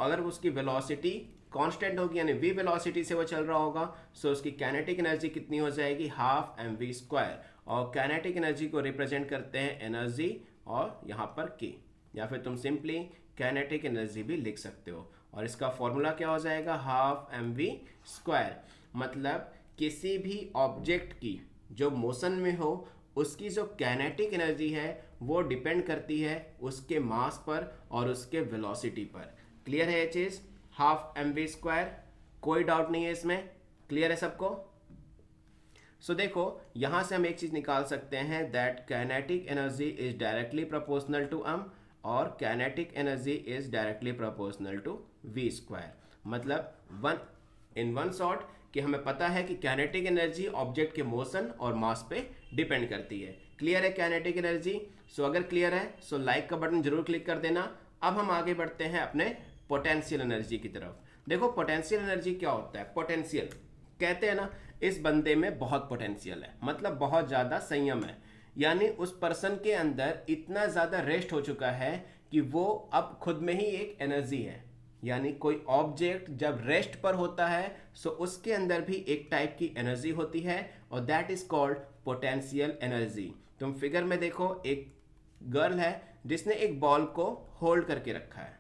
अगर उसकी velocity constant होगी यानी v वेलोसिटी से वो चल रहा होगा, सो उसकी काइनेटिक एनर्जी कितनी हो जाएगी, हाफ mv स्क्वायर। और काइनेटिक एनर्जी को रिप्रेजेंट करते हैं एनर्जी और यहाँ पर k, या फिर तुम सिंपली काइनेटिक एनर्जी भी लिख सकते हो, और इसका फॉर्मूला क्या हो जाएगा, हाफ mv स्क्वायर। मतलब किसी भी ऑब्जेक्ट की जो मोशन में हो उसकी जो काइनेटिक एनर्जी है वो डिपेंड करती है उसके मास पर और उसके वेलोसिटी पर। क्लियर है ये चीज? हाफ mv स्क्वायर, कोई डाउट नहीं है इसमें? क्लियर है सबको? सो देखो यहां से हम एक चीज निकाल सकते हैं, that kinetic energy is directly proportional to m और kinetic energy is directly proportional to v square. मतलब इन वन शॉट कि हमें पता है कि काइनेटिक एनर्जी ऑब्जेक्ट के मोशन और मास पे डिपेंड करती है। क्लियर है काइनेटिक एनर्जी? सो अगर क्लियर है सो लाइक का बटन जरूर क्लिक कर देना। अब हम आगे बढ़ते हैं अपने पोटेंशियल एनर्जी की तरफ। देखो पोटेंशियल एनर्जी क्या होता है, पोटेंशियल कहते हैं ना, इस बंदे में बहुत पोटेंशियल है, मतलब बहुत ज़्यादा संयम है, यानी उस पर्सन के अंदर इतना ज़्यादा रेस्ट हो चुका है कि वो अब खुद में ही एक एनर्जी है। यानी कोई ऑब्जेक्ट जब रेस्ट पर होता है सो उसके अंदर भी एक टाइप की एनर्जी होती है और that is called potential energy. तुम फिगर में देखो, एक गर्ल है जिसने एक बॉल को होल्ड करके रखा है,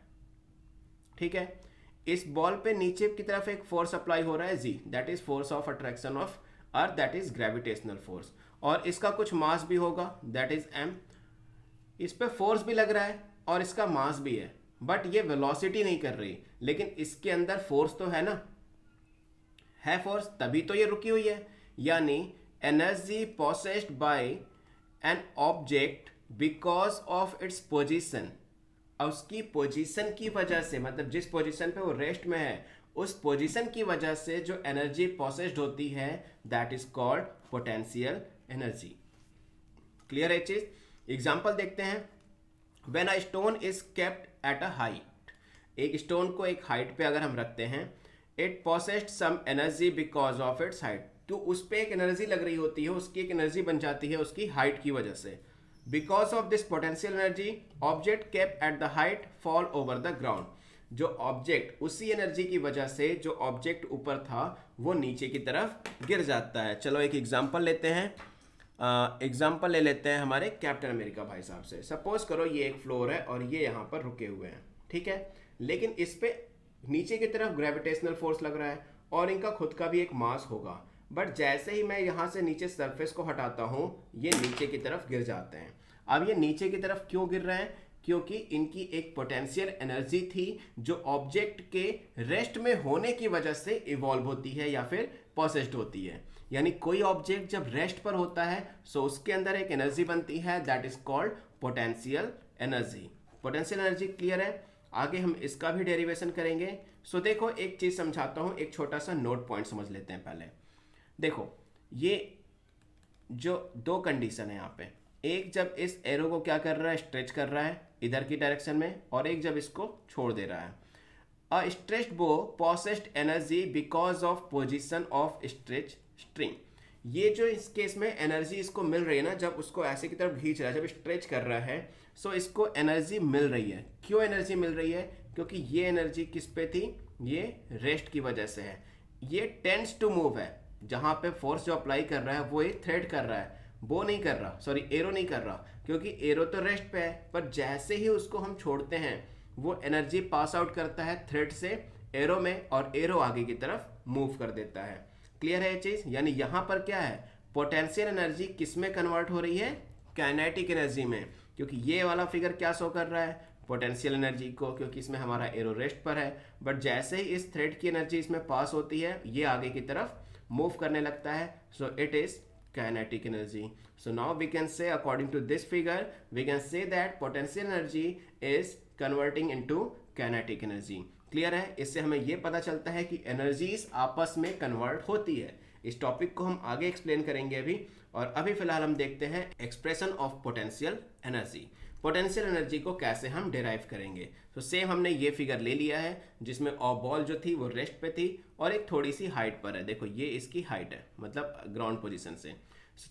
ठीक है। इस बॉल पे नीचे की तरफ एक फोर्स अप्लाई हो रहा है g, that is force of attraction of earth, that is gravitational force, और इसका कुछ मास भी होगा दैट इज m। इस पे फोर्स भी लग रहा है और इसका मास भी है, बट ये वेलोसिटी नहीं कर रही, लेकिन इसके अंदर फोर्स तो है ना, है फोर्स, तभी तो ये रुकी हुई है। यानी energy possessed by an object because of its position, उसकी पोजीशन की वजह से, मतलब जिस पोजीशन पे वो रेस्ट में है उस पोजीशन की वजह से जो एनर्जी पोसेस्ड होती है that is called potential energy. Clear है चीज? एग्जांपल देखते हैं। When a stone is kept at a height, एक स्टोन को एक हाइट पे अगर हम रखते हैं, it possessed some energy because of its height, तो उस पर एक एनर्जी लग रही होती है, उसकी एक एनर्जी बन जाती है उसकी हाइट की वजह से। Because of this potential energy object kept at the height fall over the ground, जो ऑब्जेक्ट उसी एनर्जी की वजह से जो ऑब्जेक्ट ऊपर था वो नीचे की तरफ गिर जाता है। चलो एक एग्जांपल लेते हैं। एग्जांपल ले लेते हैं हमारे कैप्टन अमेरिका भाई साहब से। सपोज करो ये एक फ्लोर है और ये यहाँ पर रुके हुए हैं, ठीक है, लेकिन इस पे नीचे की तरफ ग्रेविटेशनल फोर्स लग रहा है और इनका खुद का भी एक मास होगा, बट जैसे ही मैं यहाँ से नीचे सरफेस को हटाता हूँ ये नीचे की तरफ गिर जाते हैं। अब ये नीचे की तरफ क्यों गिर रहे हैं? क्योंकि इनकी एक पोटेंशियल एनर्जी थी जो ऑब्जेक्ट के रेस्ट में होने की वजह से इवॉल्व होती है या फिर पोसेस्ड होती है। यानी कोई ऑब्जेक्ट जब रेस्ट पर होता है सो उसके अंदर एक एनर्जी बनती है, that is called potential energy. Potential energy clear है? आगे हम इसका भी डेरिवेशन करेंगे। सो देखो एक चीज समझाता हूं, एक छोटा सा नोट पॉइंट समझ लेते हैं पहले। देखो ये जो दो कंडीशन है यहाँ पे, एक जब इस एरो को क्या कर रहा है, स्ट्रेच कर रहा है इधर की डायरेक्शन में, और एक जब इसको छोड़ दे रहा है। अ स्ट्रेच्ड बो possessed energy because of position of stretch string. ये जो इस केस में एनर्जी इसको मिल रही है ना, जब उसको ऐसे की तरफ खींच रहा है, जब स्ट्रेच कर रहा है, सो इसको एनर्जी मिल रही है। क्यों एनर्जी मिल रही है? क्योंकि ये एनर्जी किस पे थी, ये रेस्ट की वजह से है। ये टेंड्स टू मूव है, जहां पे फोर्स जो अप्लाई कर रहा है वो एक थ्रेड कर रहा है, वो नहीं कर रहा, सॉरी एरो नहीं कर रहा, क्योंकि एरो तो रेस्ट पे है। पर जैसे ही उसको हम छोड़ते हैं वो एनर्जी पास आउट करता है थ्रेड से एरो में, और एरो आगे की तरफ मूव कर देता है। क्लियर है ये चीज? यानी यहां पर क्या है, पोटेंशियल एनर्जी किस में कन्वर्ट हो रही है, काइनेटिक एनर्जी में। क्योंकि ये वाला फिगर क्या शो कर रहा है, पोटेंशियल एनर्जी को, क्योंकि इसमें हमारा एरो रेस्ट पर है। बट जैसे ही इस थ्रेड की एनर्जी इसमें पास होती है ये आगे की तरफ मूव करने लगता है, so it is kinetic energy. So now we can say, according to this figure, we can say that potential energy is converting into kinetic energy. Clear है? इससे हमें यह पता चलता है कि एनर्जीज आपस में कन्वर्ट होती है। इस टॉपिक को हम आगे एक्सप्लेन करेंगे अभी, और अभी फिलहाल हम देखते हैं expression of potential energy. Potential energy को कैसे हम डिराइव करेंगे। तो सेम हमने ये फिगर ले लिया है जिसमें बॉल जो थी वो रेस्ट पे थी और एक थोड़ी सी हाइट पर है। देखो ये इसकी हाइट है, मतलब ग्राउंड पोजीशन से।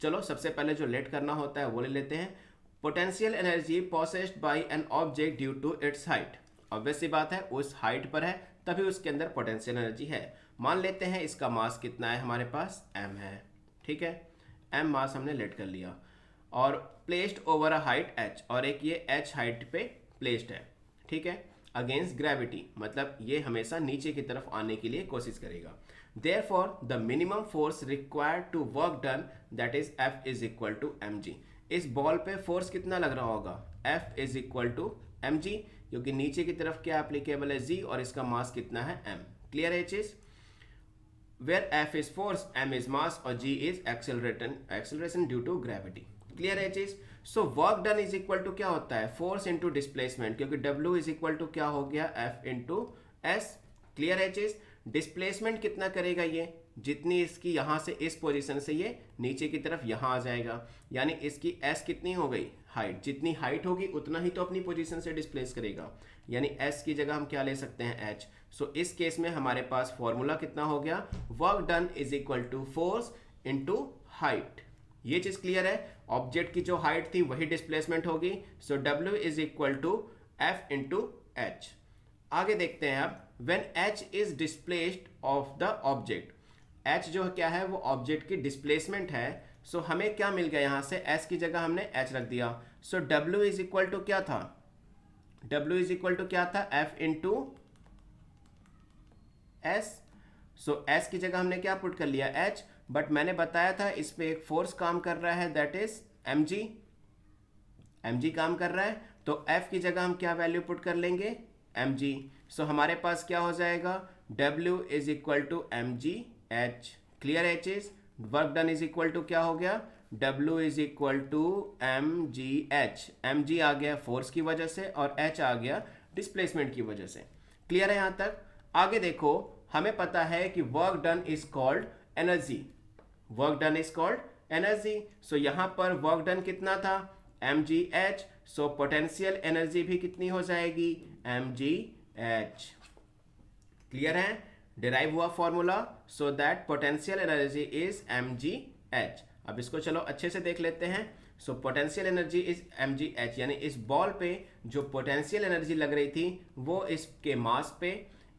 चलो सबसे पहले जो लेट करना होता है वो ले लेते हैं। Potential energy possessed by an object due to its height. Obvious सी बात है, उस हाइट पर है तभी उसके अंदर पोटेंशियल एनर्जी है। मान लेते हैं इसका मास कितना है, हमारे पास m है, ठीक है, m मास हमने लेट कर लिया, और placed over a height h, और एक ये h हाइट पे प्लेस्ड है, ठीक है, अगेंस्ट ग्रेविटी, मतलब ये हमेशा नीचे की तरफ आने के लिए कोशिश करेगा। Therefore the minimum force required to work done, that is F is equal to mg। इस बॉल पे फोर्स कितना लग रहा होगा, F is equal to mg, क्योंकि नीचे की तरफ क्या एप्लीकेबल है, g, और इसका मास कितना है, m। क्लियर है चीज? Where F is force, m is mass, और g is acceleration due to gravity। Clear है चीज? So work done is equal to क्या होता है, फोर्स इंटू डिस्प्लेसमेंट, क्योंकि W इज इक्वल टू क्या हो गया, F इंटू S। क्लियर है चीज? डिस्प्लेसमेंट कितना करेगा ये, जितनी इसकी यहां से इस पोजीशन से ये नीचे की तरफ यहां आ जाएगा, यानी इसकी S कितनी हो गई, हाइट। जितनी हाइट होगी उतना ही तो अपनी पोजीशन से डिस्प्लेस करेगा, यानी S की जगह हम क्या ले सकते हैं, H। सो इस केस में हमारे पास फॉर्मूला कितना हो गया, work done is equal to force into height. ये चीज क्लियर है? ऑब्जेक्ट की जो हाइट थी वही डिस्प्लेसमेंट होगी, so W is equal to F into H। आगे देखते हैं अब, when H is displaced of the object, H जो क्या है वो ऑब्जेक्ट की डिस्प्लेसमेंट है। सो हमें क्या मिल गया, यहां से S की जगह हमने H रख दिया, सो W इज इक्वल टू क्या था, W इज इक्वल टू क्या था, F इंटू S। सो S की जगह हमने क्या पुट कर लिया, H, बट मैंने बताया था इस पे एक फोर्स काम कर रहा है, दैट इज mg काम कर रहा है, तो F की जगह हम क्या वैल्यू पुट कर लेंगे, mg। सो हमारे पास क्या हो जाएगा, W is equal to mg h। Clear है चीज? Work done is equal to क्या हो गया, W is equal to mg h। mg आ गया फोर्स की वजह से और h आ गया डिस्प्लेसमेंट की वजह से। क्लियर है यहां तक? आगे देखो, हमें पता है कि work done is called energy, work done is called energy. So यहां पर वर्क डन कितना था, mg h। So potential energy भी कितनी हो जाएगी, mg h। क्लियर है? डिराइव हुआ formula, so that potential energy is mg h। अब इसको चलो अच्छे से देख लेते हैं। सो पोटेंशियल एनर्जी इज mgh, यानी इस बॉल पे जो पोटेंशियल एनर्जी लग रही थी वो इसके मास पे,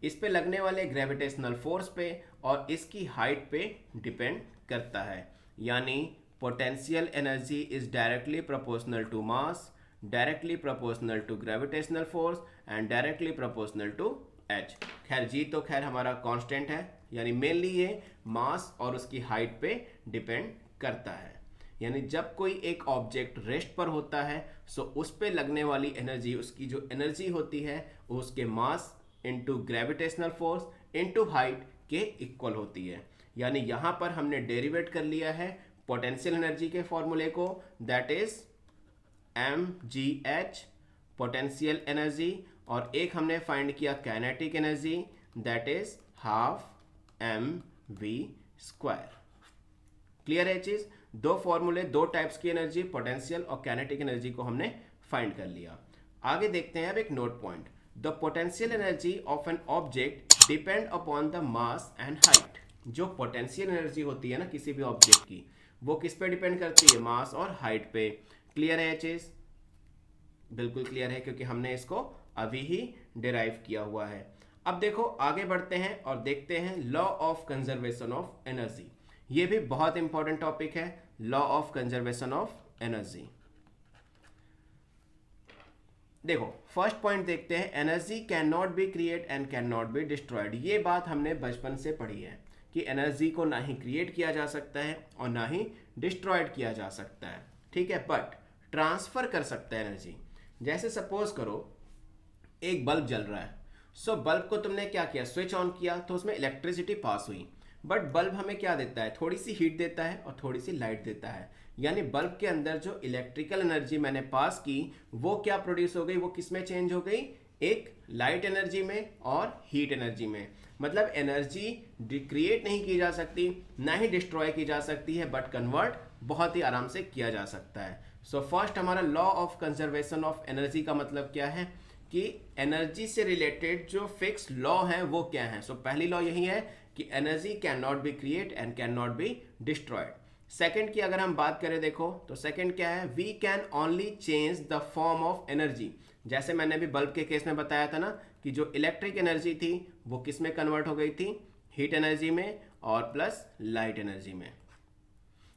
इस पे लगने वाले ग्रेविटेशनल फोर्स पे और इसकी हाइट पे डिपेंड करता है। यानी potential energy is directly proportional to mass, directly proportional to gravitational force and directly proportional to H. खैर जी तो खैर हमारा कांस्टेंट है, यानी मेनली ये मास और उसकी हाइट पे डिपेंड करता है। यानी जब कोई एक ऑब्जेक्ट रेस्ट पर होता है सो उस पे लगने वाली एनर्जी, उसकी जो एनर्जी होती है वो उसके mass into gravitational force into height के इक्वल होती है। यानी यहाँ पर हमने डेरिवेट कर लिया है पोटेंशियल एनर्जी के फॉर्मूले को, that is mgh potential energy, और एक हमने फाइंड किया kinetic energy, that is half mv²। Clear है चीज? दो फॉर्मूले, दो टाइप्स की एनर्जी, पोटेंशियल और काइनेटिक एनर्जी को हमने फाइंड कर लिया। आगे देखते हैं अब एक note point, the potential energy of an object depend upon the mass and height. जो पोटेंशियल एनर्जी होती है ना किसी भी ऑब्जेक्ट की, वो किस पे डिपेंड करती है? मास और हाइट पे। क्लियर है ये चीज? बिल्कुल क्लियर है, क्योंकि हमने इसको अभी ही डिराइव किया हुआ है। अब देखो आगे बढ़ते हैं और देखते हैं law of conservation of energy. ये भी बहुत इंपॉर्टेंट टॉपिक है, law of conservation of energy. देखो फर्स्ट पॉइंट देखते हैं, energy can not be create and can not be destroyed. ये बात हमने बचपन से पढ़ी है कि एनर्जी को ना ही क्रिएट किया जा सकता है और ना ही डिस्ट्रॉयड किया जा सकता है, ठीक है, बट ट्रांसफर कर सकता है एनर्जी। जैसे सपोज करो एक बल्ब जल रहा है, सो बल्ब को तुमने क्या किया, स्विच ऑन किया तो उसमें इलेक्ट्रिसिटी पास हुई, बट बल्ब हमें क्या देता है? थोड़ी सी हीट देता है और थोड़ी सी लाइट देता है। यानी बल्ब के अंदर जो इलेक्ट्रिकल एनर्जी मैंने पास की वो क्या प्रोड्यूस हो गई? वो किस में चेंज हो गई? एक लाइट एनर्जी में और हीट एनर्जी में। मतलब एनर्जी क्रिएट नहीं की जा सकती, ना ही डिस्ट्रॉय की जा सकती है, बट कन्वर्ट बहुत ही आराम से किया जा सकता है। सो फर्स्ट हमारा law of conservation of energy का मतलब क्या है कि एनर्जी से रिलेटेड जो फिक्स लॉ है वो क्या है। सो पहली लॉ यही है कि energy can not be create and can not be destroyed. Second की अगर हम बात करें देखो तो सेकंड क्या है? We can only change the form of energy. जैसे मैंने अभी बल्ब के केस में बताया था ना कि जो इलेक्ट्रिक एनर्जी थी वो किस में कन्वर्ट हो गई थी? हीट एनर्जी में और प्लस लाइट एनर्जी में।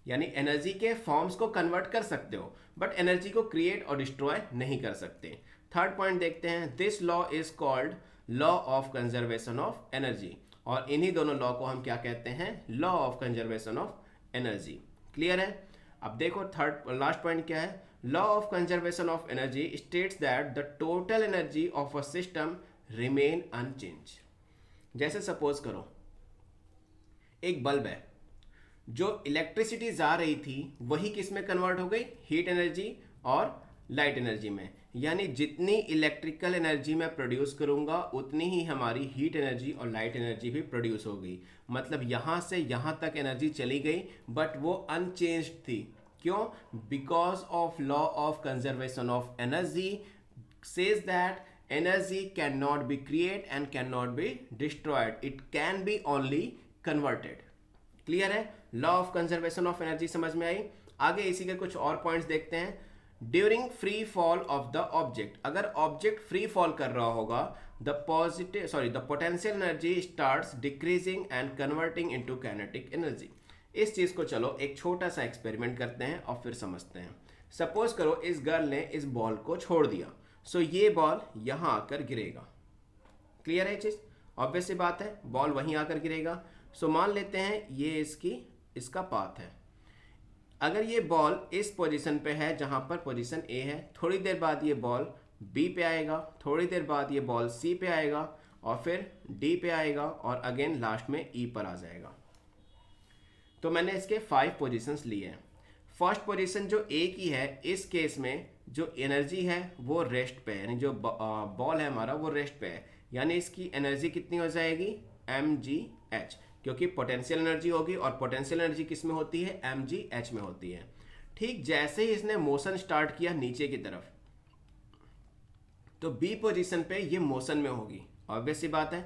यानी एनर्जी के फॉर्म्स को कन्वर्ट कर सकते हो बट एनर्जी को क्रिएट और डिस्ट्रॉय नहीं कर सकते। थर्ड पॉइंट देखते हैं, this law is called law of conservation of energy, और इन्हीं दोनों लॉ को हम क्या कहते हैं? Law of conservation of energy. Clear है? अब देखो थर्ड लास्ट पॉइंट क्या है? Law of conservation of energy states that the total energy of a system remain unchange. जैसे सपोज करो एक बल्ब है, जो इलेक्ट्रिसिटी जा रही थी वही किस में कन्वर्ट हो गई? हीट एनर्जी और लाइट एनर्जी में। यानी जितनी इलेक्ट्रिकल एनर्जी मैं प्रोड्यूस करूंगा उतनी ही हमारी हीट एनर्जी और लाइट एनर्जी भी प्रोड्यूस होगी। मतलब यहाँ से यहाँ तक एनर्जी चली गई बट वो अनचेंज्ड थी। क्यों? Because of law of conservation of energy says that energy can not be create and can not be destroyed, it can be only converted. Clear है? Law of conservation of energy समझ में आई? आगे इसी के कुछ और पॉइंट्स देखते हैं। During free fall of the object, अगर ऑब्जेक्ट फ्री फॉल कर रहा होगा the potential energy starts decreasing and converting into kinetic energy. इस चीज को चलो एक छोटा सा एक्सपेरिमेंट करते हैं और फिर समझते हैं। सपोज करो इस गर्ल ने इस बॉल को छोड़ दिया, सो ये बॉल यहां आकर गिरेगा। क्लियर है चीज? ऑब्वियस सी बात है, बॉल वहीं आकर गिरेगा। सो मान लेते हैं ये इसका पाथ है। अगर ये बॉल इस पोजीशन पे है जहां पर पोजीशन ए है, थोड़ी देर बाद ये बॉल बी पे आएगा, थोड़ी देर बाद ये बॉल सी पे आएगा और फिर डी पे आएगा और अगेन लास्ट में ई पर आ जाएगा। तो मैंने इसके 5 पोजीशंस लिए हैं। फर्स्ट पोजीशन जो ए की है, इस केस में जो एनर्जी है वो रेस्ट पे है, यानी जो बॉल है हमारा वो रेस्ट पे है। यानी इसकी एनर्जी कितनी हो जाएगी? mgh, क्योंकि पोटेंशियल एनर्जी होगी और पोटेंशियल एनर्जी किस में होती है? mgh में होती है। ठीक जैसे ही इसने मोशन स्टार्ट किया नीचे की तरफ, तो बी पोजीशन पे ये मोशन में होगी, ऑब्वियस सी बात है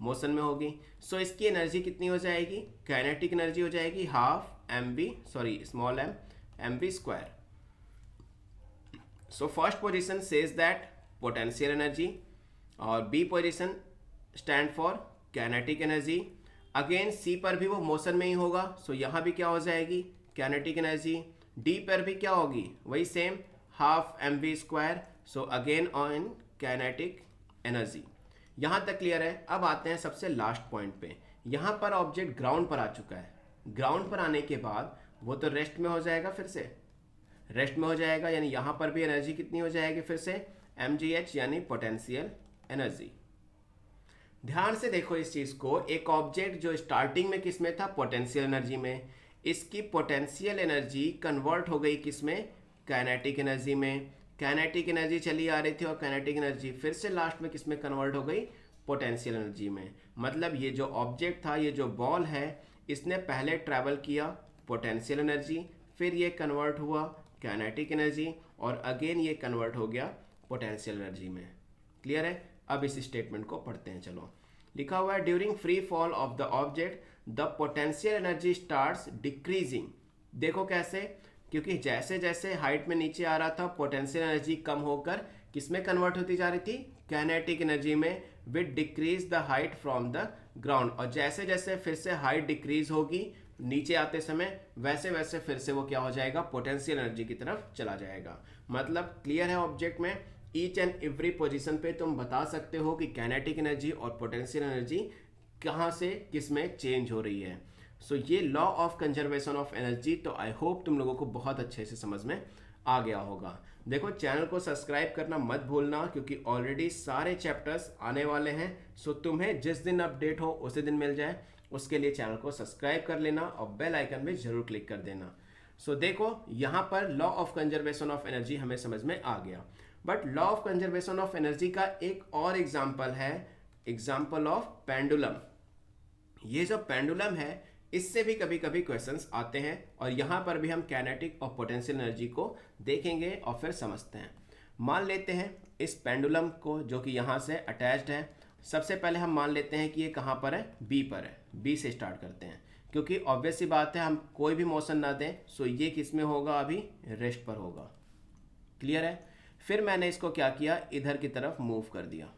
मोशन में होगी। सो इसकी एनर्जी कितनी हो जाएगी? काइनेटिक एनर्जी हो जाएगी half mv, small m mv²। So first position says that potential energy और B position stand for kinetic energy. Again C पर भी वो मोशन में ही होगा, सो यहाँ भी क्या हो जाएगी काइनेटिक एनर्जी। डी पर भी क्या होगी वही same half M V square, so again on kinetic energy. यहाँ तक क्लियर है। अब आते हैं सबसे लास्ट पॉइंट पे। यहाँ पर ऑब्जेक्ट ग्राउंड पर आ चुका है। ग्राउंड पर आने के बाद वो तो रेस्ट में हो जाएगा, फिर से रेस्ट में हो जाएगा, यानी यहाँ पर भी एनर्जी कितनी हो जाएगी फिर से mgh यानी पोटेंशियल एनर्जी। ध्यान से देखो इस चीज को, एक ऑब्जेक्ट जो स्टार्टिंग में किस में था पोटेंशियल एनर्जी में, इसकी पोटेंशियल एनर्जी कन्वर्ट हो गई किस में काइनेटिक एनर्जी में। काइनेटिक एनर्जी चली आ रही थी और काइनेटिक एनर्जी फिर से लास्ट में किस में कन्वर्ट हो गई पोटेंशियल एनर्जी में। मतलब ये जो ऑब्जेक्ट था, ये जो बॉल है, इसने पहले ट्रैवल किया पोटेंशियल एनर्जी, फिर ये कन्वर्ट हुआ काइनेटिक एनर्जी और अगेन ये कन्वर्ट हो गया पोटेंशियल एनर्जी में। क्लियर है। अब इस स्टेटमेंट को पढ़ते हैं। चलो, लिखा हुआ है during free fall of the object the potential energy starts decreasing. देखो कैसे, क्योंकि जैसे जैसे हाइट में नीचे आ रहा था पोटेंशियल एनर्जी कम होकर किस में कन्वर्ट होती जा रही थी काइनेटिक एनर्जी में with decrease the height from the ground. और जैसे जैसे फिर से हाइट डिक्रीज होगी नीचे आते समय, वैसे वैसे फिर से वो क्या हो जाएगा पोटेंशियल एनर्जी की तरफ चला जाएगा। मतलब क्लियर है। ऑब्जेक्ट में ईच एंड एवरी पोजीशन पे तुम बता सकते हो कि काइनेटिक एनर्जी और पोटेंशियल एनर्जी कहाँ से किस में चेंज हो रही है। सो ये law of conservation of energy तो आई होप तुम लोगों को बहुत अच्छे से समझ में आ गया होगा। देखो चैनल को सब्सक्राइब करना मत भूलना, क्योंकि ऑलरेडी सारे चैप्टर्स आने वाले हैं। सो तुम्हें जिस दिन अपडेट हो उसी दिन मिल जाए, उसके लिए चैनल को सब्सक्राइब कर लेना और बेल आइकन में जरूर क्लिक कर देना। सो देखो यहाँ पर law of conservation of energy हमें समझ में आ गया। But law of conservation of energy का एक और एग्जाम्पल है, एग्जाम्पल ऑफ पेंडुलम। ये जो पेंडुलम है इससे भी कभी कभी क्वेश्चंस आते हैं और यहाँ पर भी हम काइनेटिक और पोटेंशियल एनर्जी को देखेंगे और फिर समझते हैं। मान लेते हैं इस पेंडुलम को जो कि यहाँ से अटैच्ड है। सबसे पहले हम मान लेते हैं कि ये कहाँ पर है बी पर है। बी से स्टार्ट करते हैं, क्योंकि ऑब्वियस सी बात है हम कोई भी मोशन ना दें, सो ये किस में होगा अभी रेस्ट पर होगा। क्लियर है। फिर मैंने इसको क्या किया इधर की तरफ मूव कर दिया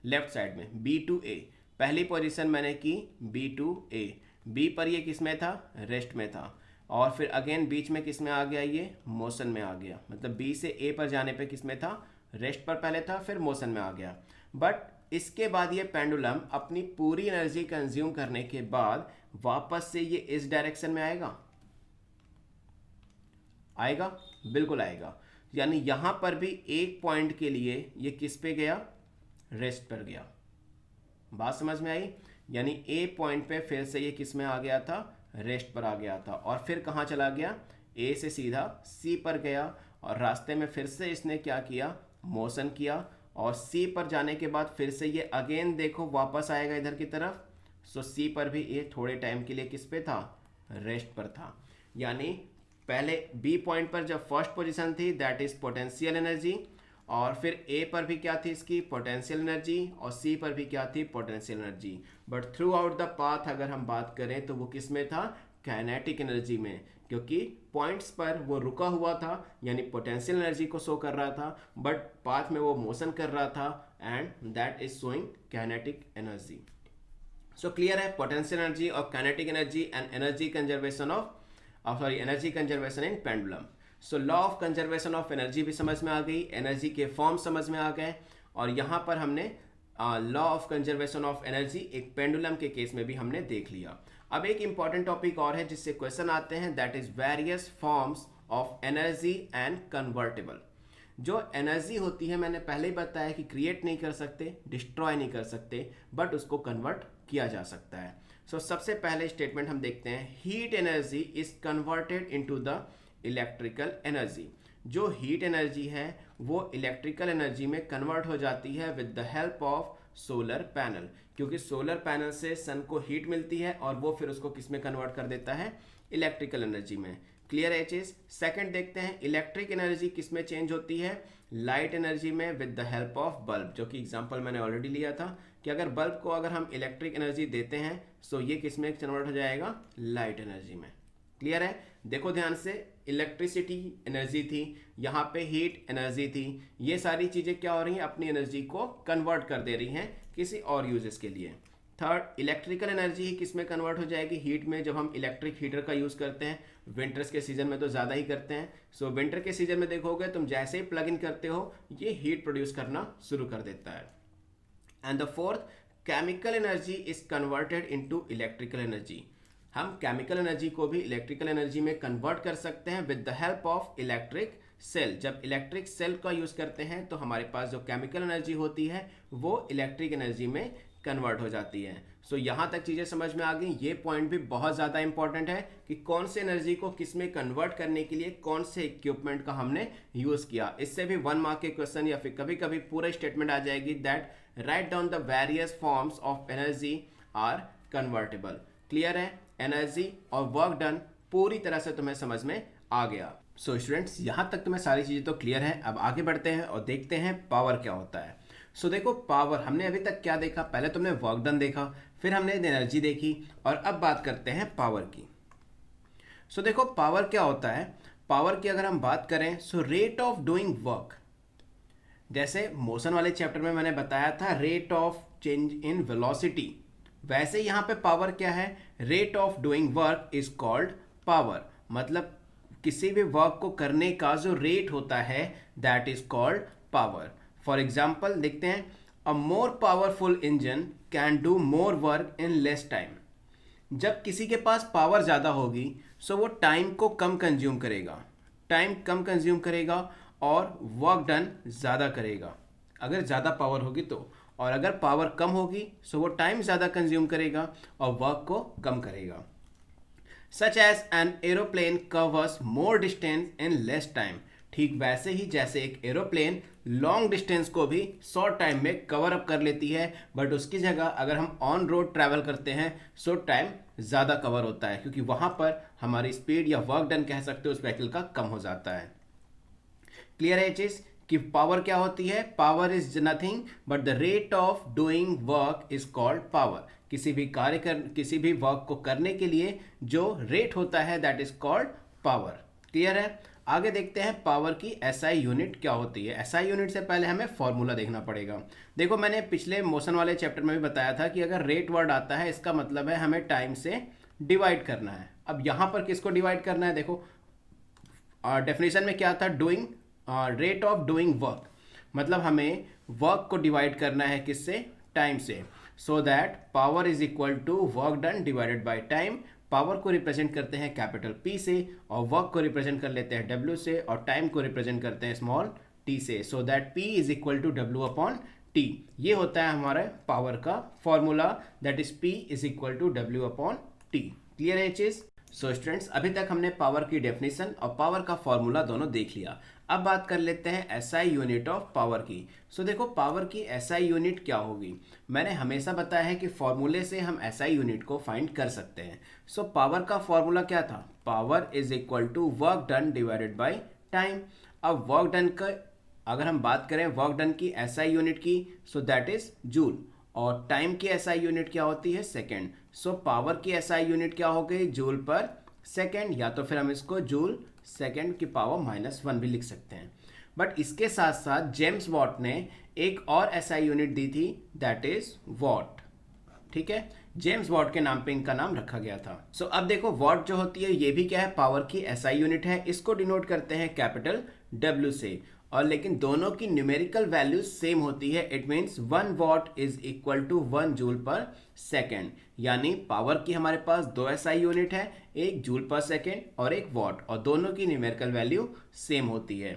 लेफ्ट साइड में बी टू ए। पहली पोजीशन मैंने की बी टू ए। बी पर ये किस में था रेस्ट में था और फिर अगेन बीच में किस में आ गया ये मोशन में आ गया। मतलब बी से ए पर जाने पे किस में था रेस्ट पर पहले था, फिर मोशन में आ गया। बट इसके बाद ये पेंडुलम अपनी पूरी एनर्जी कंज्यूम करने के बाद वापस से ये इस डायरेक्शन में आएगा। आएगा, बिल्कुल आएगा। यानी यहां पर भी एक पॉइंट के लिए ये किस पे गया रेस्ट पर गया। बात समझ में आई। यानी ए पॉइंट पे फिर से ये किस में आ गया था रेस्ट पर आ गया था और फिर कहाँ चला गया ए से सीधा सी पर गया और रास्ते में फिर से इसने क्या किया मोशन किया और सी पर जाने के बाद फिर से ये अगेन देखो वापस आएगा इधर की तरफ। सो सी पर भी ये थोड़े टाइम के लिए किस पे था रेस्ट पर था। यानी पहले बी पॉइंट पर जब फर्स्ट पोजीशन थी दैट इज पोटेंशियल एनर्जी और फिर ए पर भी क्या थी इसकी पोटेंशियल एनर्जी और सी पर भी क्या थी potential energy. But through out the path अगर हम बात करें तो वो किस में था काइनेटिक एनर्जी में, क्योंकि पॉइंट्स पर वो रुका हुआ था यानी पोटेंशियल एनर्जी को शो कर रहा था, बट पाथ में वो मोशन कर रहा था and that is showing kinetic energy. So clear है पोटेंशियल एनर्जी और kinetic energy and energy conservation energy conservation in pendulum. So law of conservation of energy भी समझ में आ गई, एनर्जी के फॉर्म समझ में आ गए और यहाँ पर हमने law of conservation of energy एक पेंडुलम के केस में भी हमने देख लिया। अब एक इंपॉर्टेंट टॉपिक और है जिससे क्वेश्चन आते हैं, that is various forms of energy and convertible. जो एनर्जी होती है मैंने पहले ही बताया कि क्रिएट नहीं कर सकते, डिस्ट्रॉय नहीं कर सकते, बट उसको कन्वर्ट किया जा सकता है। सो सबसे पहले स्टेटमेंट हम देखते हैं, heat energy is converted into the electrical energy. जो हीट एनर्जी है वो इलेक्ट्रिकल एनर्जी में कन्वर्ट हो जाती है with the help of solar panel, क्योंकि सोलर पैनल से सन को हीट मिलती है और वो फिर उसको किस में कन्वर्ट कर देता है इलेक्ट्रिकल एनर्जी में। क्लियर है चीज। सेकंड देखते हैं, इलेक्ट्रिक एनर्जी किस में चेंज होती है लाइट एनर्जी में with the help of bulb, जो कि एग्जांपल मैंने ऑलरेडी लिया था कि अगर बल्ब को अगर हम इलेक्ट्रिक एनर्जी देते हैं सो ये किस में कन्वर्ट हो जाएगा लाइट एनर्जी में। क्लियर है। देखो ध्यान से, इलेक्ट्रिसिटी एनर्जी थी, यहाँ पे हीट एनर्जी थी। ये सारी चीज़ें क्या हो रही हैं, अपनी एनर्जी को कन्वर्ट कर दे रही हैं किसी और यूजेस के लिए। थर्ड, इलेक्ट्रिकल एनर्जी ही किस में कन्वर्ट हो जाएगी, हीट में। जब हम इलेक्ट्रिक हीटर का यूज़ करते हैं, विंटर्स के सीजन में तो ज़्यादा ही करते हैं। सो विंटर के सीजन में देखोगे तुम जैसे ही प्लग इन करते हो ये हीट प्रोड्यूस करना शुरू कर देता है। And the fourth, chemical energy is converted into electrical energy. हम केमिकल एनर्जी को भी इलेक्ट्रिकल एनर्जी में कन्वर्ट कर सकते हैं with the help of electric cell. जब इलेक्ट्रिक सेल का यूज़ करते हैं तो हमारे पास जो केमिकल एनर्जी होती है वो इलेक्ट्रिक एनर्जी में कन्वर्ट हो जाती है। सो यहाँ तक चीज़ें समझ में आ गई। ये पॉइंट भी बहुत ज़्यादा इंपॉर्टेंट है कि कौन से एनर्जी को किस में कन्वर्ट करने के लिए कौन से इक्विपमेंट का हमने यूज़ किया। इससे भी 1 मार्क के क्वेश्चन या फिर कभी कभी पूरा स्टेटमेंट आ जाएगी that write down the various forms of energy are convertible. Clear है, एनर्जी और वर्क डन पूरी तरह से तुम्हें समझ में आ गया। सो स्टूडेंट्स, यहाँ तक तुम्हें सारी चीज़ें तो क्लियर है। अब आगे बढ़ते हैं और देखते हैं पावर क्या होता है। सो देखो, पावर हमने अभी तक क्या देखा, पहले तुमने वर्क डन देखा, फिर हमने एनर्जी देखी और अब बात करते हैं पावर की। सो देखो, पावर क्या होता है। पावर की अगर हम बात करें so rate of doing work, जैसे मोशन वाले चैप्टर में मैंने बताया था rate of change in velocity, वैसे यहाँ पे पावर क्या है, rate of doing work is called power. मतलब किसी भी वर्क को करने का जो रेट होता है that is called power. For example देखते हैं, a more powerful engine can do more work in less time. जब किसी के पास पावर ज़्यादा होगी सो वो टाइम को कम कंज्यूम करेगा, टाइम कम कंज्यूम करेगा और वर्क डन ज़्यादा करेगा अगर ज़्यादा पावर होगी तो। और अगर पावर कम होगी सो वो टाइम ज़्यादा कंज्यूम करेगा और वर्क को कम करेगा। Such as an aeroplane covers more distance in less time. ठीक वैसे ही जैसे एक एरोप्लेन लॉन्ग डिस्टेंस को भी शॉर्ट टाइम में कवर अप कर लेती है, बट उसकी जगह अगर हम ऑन रोड ट्रैवल करते हैं सो टाइम ज़्यादा कवर होता है, क्योंकि वहाँ पर हमारी स्पीड या वर्क डन कह सकते हो उस व्हीकल का कम हो जाता है। क्लियर है ये चीज़ कि पावर क्या होती है। Power is nothing but the rate of doing work is called power. किसी भी वर्क को करने के लिए जो रेट होता है that is called power. Clear है। आगे देखते हैं पावर की एसआई यूनिट क्या होती है। एसआई यूनिट से पहले हमें फॉर्मूला देखना पड़ेगा। देखो, मैंने पिछले मोशन वाले चैप्टर में भी बताया था कि अगर रेट वर्ड आता है इसका मतलब है हमें टाइम से डिवाइड करना है। अब यहाँ पर किसको डिवाइड करना है, देखो डेफिनेशन में क्या था, doing rate of doing work, मतलब हमें वर्क को डिवाइड करना है किससे, टाइम से। So that power is equal to work done divided by time. Power को रिप्रेजेंट करते हैं कैपिटल P से और वर्क को रिप्रेजेंट कर लेते हैं W से और टाइम को रिप्रेजेंट करते हैं स्मॉल t से। So that P is equal to W upon T। ये होता है हमारे पावर का formula, that is P is equal to W upon T। Clear है ये चीज़। सो स्टूडेंट्स, अभी तक हमने पावर की डेफिनेशन और पावर का फॉर्मूला दोनों देख लिया। अब बात कर लेते हैं एसआई यूनिट ऑफ पावर की। सो देखो, पावर की एसआई यूनिट क्या होगी। मैंने हमेशा बताया है कि फॉर्मूले से हम एसआई यूनिट को फाइंड कर सकते हैं। सो पावर का फॉर्मूला क्या था, power is equal to work done divided by time. अब वर्क डन का अगर हम बात करें वर्क डन की एसआई यूनिट की, सो दैट इज जूल, और टाइम की एसआई यूनिट क्या होती है, सेकेंड। सो पावर की एसआई यूनिट क्या हो गई, जूल पर सेकेंड, या तो फिर हम इसको जूल सेकेंड की पावर -1 भी लिख सकते हैं। बट इसके साथ साथ जेम्स वॉट ने एक और एसआई यूनिट दी थी दैट इज वॉट। ठीक है, जेम्स वॉट के नाम पे इनका नाम रखा गया था। सो अब देखो, वॉट जो होती है ये भी क्या है, पावर की एसआई यूनिट है। इसको डिनोट करते हैं कैपिटल W से, और लेकिन दोनों की न्यूमेरिकल वैल्यू सेम होती है। It means 1 watt is equal to 1 joule per second. यानी पावर की हमारे पास 2 एसआई यूनिट है, एक जूल पर सेकेंड और एक वॉट, और दोनों की न्यूमेरिकल वैल्यू सेम होती है।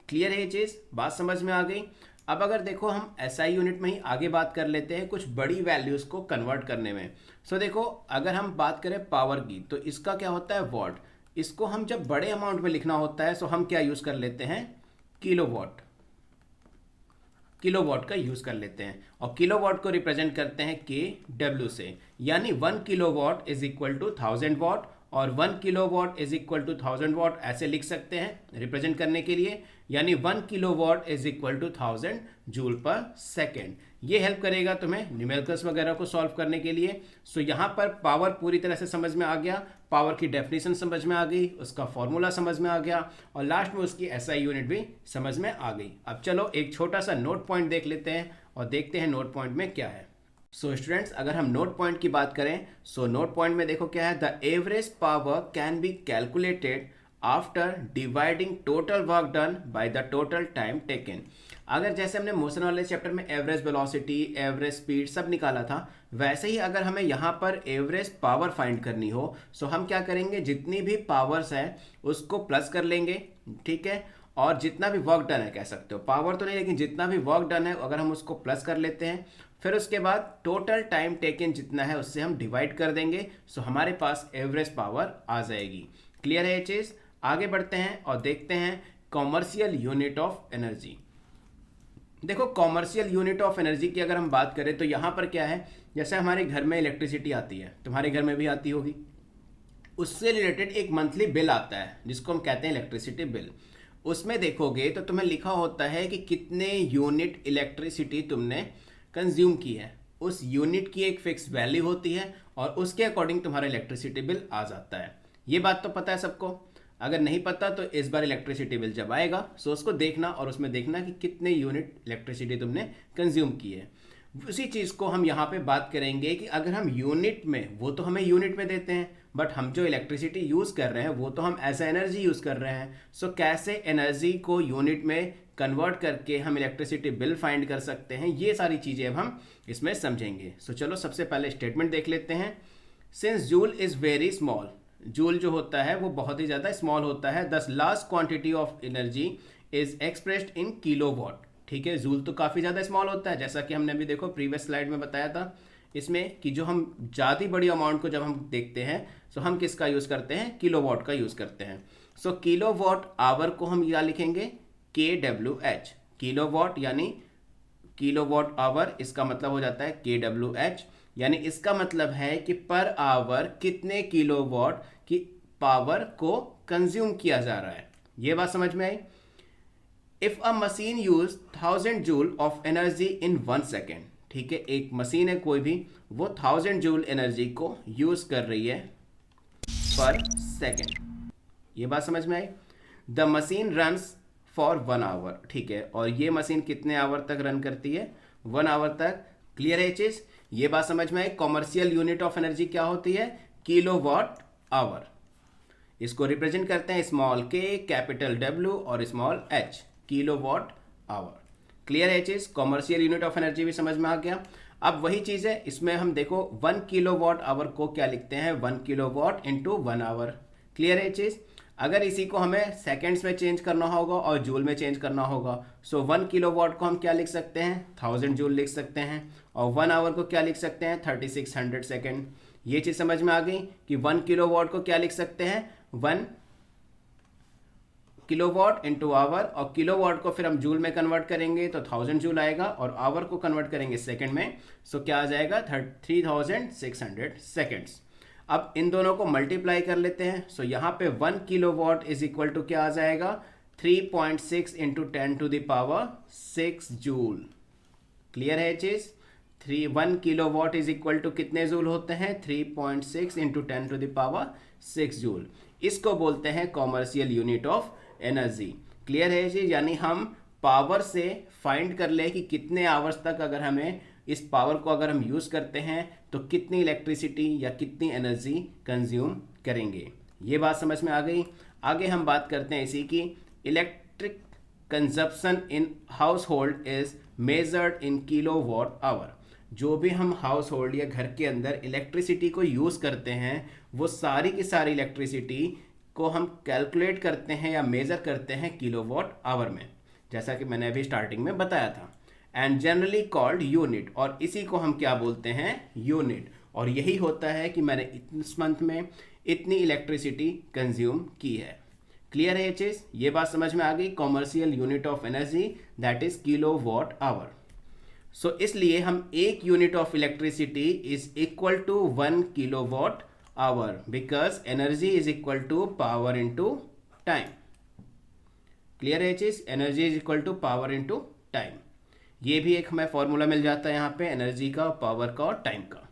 क्लियर है ये चीज़, बात समझ में आ गई। अब अगर देखो हम एसआई यूनिट में ही आगे बात कर लेते हैं कुछ बड़ी वैल्यूज़ को कन्वर्ट करने में। सो देखो, अगर हम बात करें पावर की तो इसका क्या होता है, वॉट। इसको हम जब बड़े अमाउंट में लिखना होता है सो हम क्या यूज़ कर लेते हैं, किलोवाट। किलोवाट का यूज कर लेते हैं, और किलोवाट को रिप्रेजेंट करते हैं KW से। यानी 1 किलोवाट इज इक्वल टू 1000 वाट, और 1 किलोवाट इज इक्वल टू 1000 वाट ऐसे लिख सकते हैं रिप्रेजेंट करने के लिए। यानी 1 kilowatt is equal to 1000 joule per second. ये हेल्प करेगा तुम्हें न्यूमेरिकल्स वगैरह को सॉल्व करने के लिए। सो यहाँ पर पावर पूरी तरह से समझ में आ गया, पावर की डेफिनेशन समझ में आ गई, उसका फॉर्मूला समझ में आ गया और लास्ट में उसकी एसआई यूनिट भी समझ में आ गई। अब चलो एक छोटा सा नोट पॉइंट देख लेते हैं और देखते हैं नोट पॉइंट में क्या है। सो स्टूडेंट्स, अगर हम नोट पॉइंट की बात करें, सो नोट पॉइंट में देखो क्या है, the average power can be calculated after dividing total work done by the total time taken. अगर जैसे हमने मोशन वाले चैप्टर में एवरेज वेलोसिटी, एवरेज स्पीड सब निकाला था, वैसे ही अगर हमें यहाँ पर एवरेज पावर फाइंड करनी हो, सो हम क्या करेंगे, जितनी भी पावर्स है उसको प्लस कर लेंगे, ठीक है, और जितना भी वर्क डन है, कह सकते हो पावर तो नहीं लेकिन जितना भी वर्क डन है अगर हम उसको प्लस कर लेते हैं, फिर उसके बाद टोटल टाइम टेकन जितना है उससे हम डिवाइड कर देंगे, सो हमारे पास एवरेज पावर आ जाएगी। क्लियर है ये चीज़? आगे बढ़ते हैं और देखते हैं कॉमर्शियल यूनिट ऑफ एनर्जी। देखो कॉमर्शियल यूनिट ऑफ एनर्जी की अगर हम बात करें तो यहाँ पर क्या है, जैसे हमारे घर में इलेक्ट्रिसिटी आती है, तुम्हारे घर में भी आती होगी, उससे रिलेटेड एक मंथली बिल आता है जिसको हम कहते हैं इलेक्ट्रिसिटी बिल। उसमें देखोगे तो तुम्हें लिखा होता है कि कितने यूनिट इलेक्ट्रिसिटी तुमने कंज्यूम की है, उस यूनिट की एक फिक्स वैल्यू होती है और उसके अकॉर्डिंग तुम्हारा इलेक्ट्रिसिटी बिल आ जाता है। ये बात तो पता है सबको? अगर नहीं पता तो इस बार इलेक्ट्रिसिटी बिल जब आएगा सो उसको देखना और उसमें देखना कि कितने यूनिट इलेक्ट्रिसिटी तुमने कंज्यूम की है। उसी चीज़ को हम यहाँ पे बात करेंगे कि अगर हम यूनिट में, वो तो हमें यूनिट में देते हैं, बट हम जो इलेक्ट्रिसिटी यूज़ कर रहे हैं वो तो हम एज एनर्जी यूज़ कर रहे हैं। सो कैसे एनर्जी को यूनिट में कन्वर्ट करके हम इलेक्ट्रिसिटी बिल फाइंड कर सकते हैं, ये सारी चीज़ें अब हम इसमें समझेंगे। सो चलो सबसे पहले स्टेटमेंट देख लेते हैं। Since joule is very small, joule जो होता है वो बहुत ही ज़्यादा स्मॉल होता है, दस large quantity of energy is expressed in kilowatt. ठीक है, जूल तो काफ़ी ज़्यादा स्मॉल होता है, जैसा कि हमने अभी देखो प्रीवियस स्लाइड में बताया था इसमें कि जो हम ज़्यादा बड़ी अमाउंट को जब हम देखते हैं तो हम किसका यूज़ करते हैं, किलोवाट का यूज़ करते हैं। सो किलोवाट आवर को हम क्या लिखेंगे, KWH। किलोवाट यानी किलोवाट आवर, इसका मतलब हो जाता है KWH, यानी इसका मतलब है कि पर आवर कितने किलोवाट की पावर को कंज्यूम किया जा रहा है। ये बात समझ में आई? If a machine use 1000 joule of energy in 1 second, ठीक है, एक मशीन है कोई भी, वो 1000 जूल एनर्जी को यूज कर रही है पर सेकेंड। ये बात समझ में आई? The machine runs for 1 hour, ठीक है, और ये मशीन कितने आवर तक रन करती है, 1 आवर तक। क्लियर है चीज? ये बात समझ में आई? कॉमर्शियल यूनिट ऑफ एनर्जी क्या होती है, किलोवाट आवर। इसको रिप्रेजेंट करते हैं स्मॉल k, कैपिटल W और small h, kilowatt hour. Clear है चीज? कॉमर्शियल यूनिट ऑफ एनर्जी भी समझ में आ गया। अब वही चीज है, इसमें हम देखो 1 किलोवाट आवर को क्या लिखते हैं, 1 किलोवाट इंटू 1 आवर। क्लियर है चीज? अगर इसी को हमें सेकेंड्स में चेंज करना होगा और जूल में चेंज करना होगा, सो 1 किलोवाट को हम क्या लिख सकते हैं, 1000 जूल लिख सकते हैं, और 1 आवर को क्या लिख सकते हैं, 3600 सेकेंड। ये चीज़ समझ में आ गई कि 1 किलोवाट को क्या लिख सकते हैं, 1 किलोवाट इंटू आवर, और किलोवाट को फिर हम जूल में कन्वर्ट करेंगे तो 1000 जूल आएगा, और आवर को कन्वर्ट करेंगे सेकेंड में, सो क्या आ जाएगा, 3600 सेकेंड्स। अब इन दोनों को मल्टीप्लाई कर लेते हैं। सो यहाँ पे 1 किलोवाट इज इक्वल टू क्या आ जाएगा, 3.6 इंटू 10⁶ जूल। क्लियर है चीज? 1 किलोवाट इज इक्वल टू कितने जूल होते हैं, 3.6 इंटू 10⁶ जूल। इसको बोलते हैं commercial unit of energy. Clear है चीज? यानी हम पावर से फाइंड कर ले कि कितने आवर्स तक अगर हमें इस पावर को अगर हम यूज़ करते हैं तो कितनी इलेक्ट्रिसिटी या कितनी एनर्जी कंज्यूम करेंगे। ये बात समझ में आ गई? आगे हम बात करते हैं इसी की। Electric consumption in house hold is measured in kilowatt hour. जो भी हम हाउस होल्ड या घर के अंदर इलेक्ट्रिसिटी को यूज़ करते हैं वो सारी की सारी इलेक्ट्रिसिटी को हम कैलकुलेट करते हैं या मेज़र करते हैं किलोवाट आवर में, जैसा कि मैंने अभी स्टार्टिंग में बताया था। एंड जनरली कॉल्ड यूनिट, और इसी को हम क्या बोलते हैं, यूनिट। और यही होता है कि मैंने इस मंथ में इतनी इलेक्ट्रिसिटी कंज्यूम की है। क्लियर है ये चीज़? ये बात समझ में आ गई? Commercial unit of energy that is kilowatt hour. So इसलिए हम एक unit of electricity is equal to 1 kilowatt hour, because energy is equal to power into time. Clear है ये चीज़? Energy is equal to power into time. ये भी एक हमें फॉर्मूला मिल जाता है यहाँ पे एनर्जी का, पावर का और टाइम का।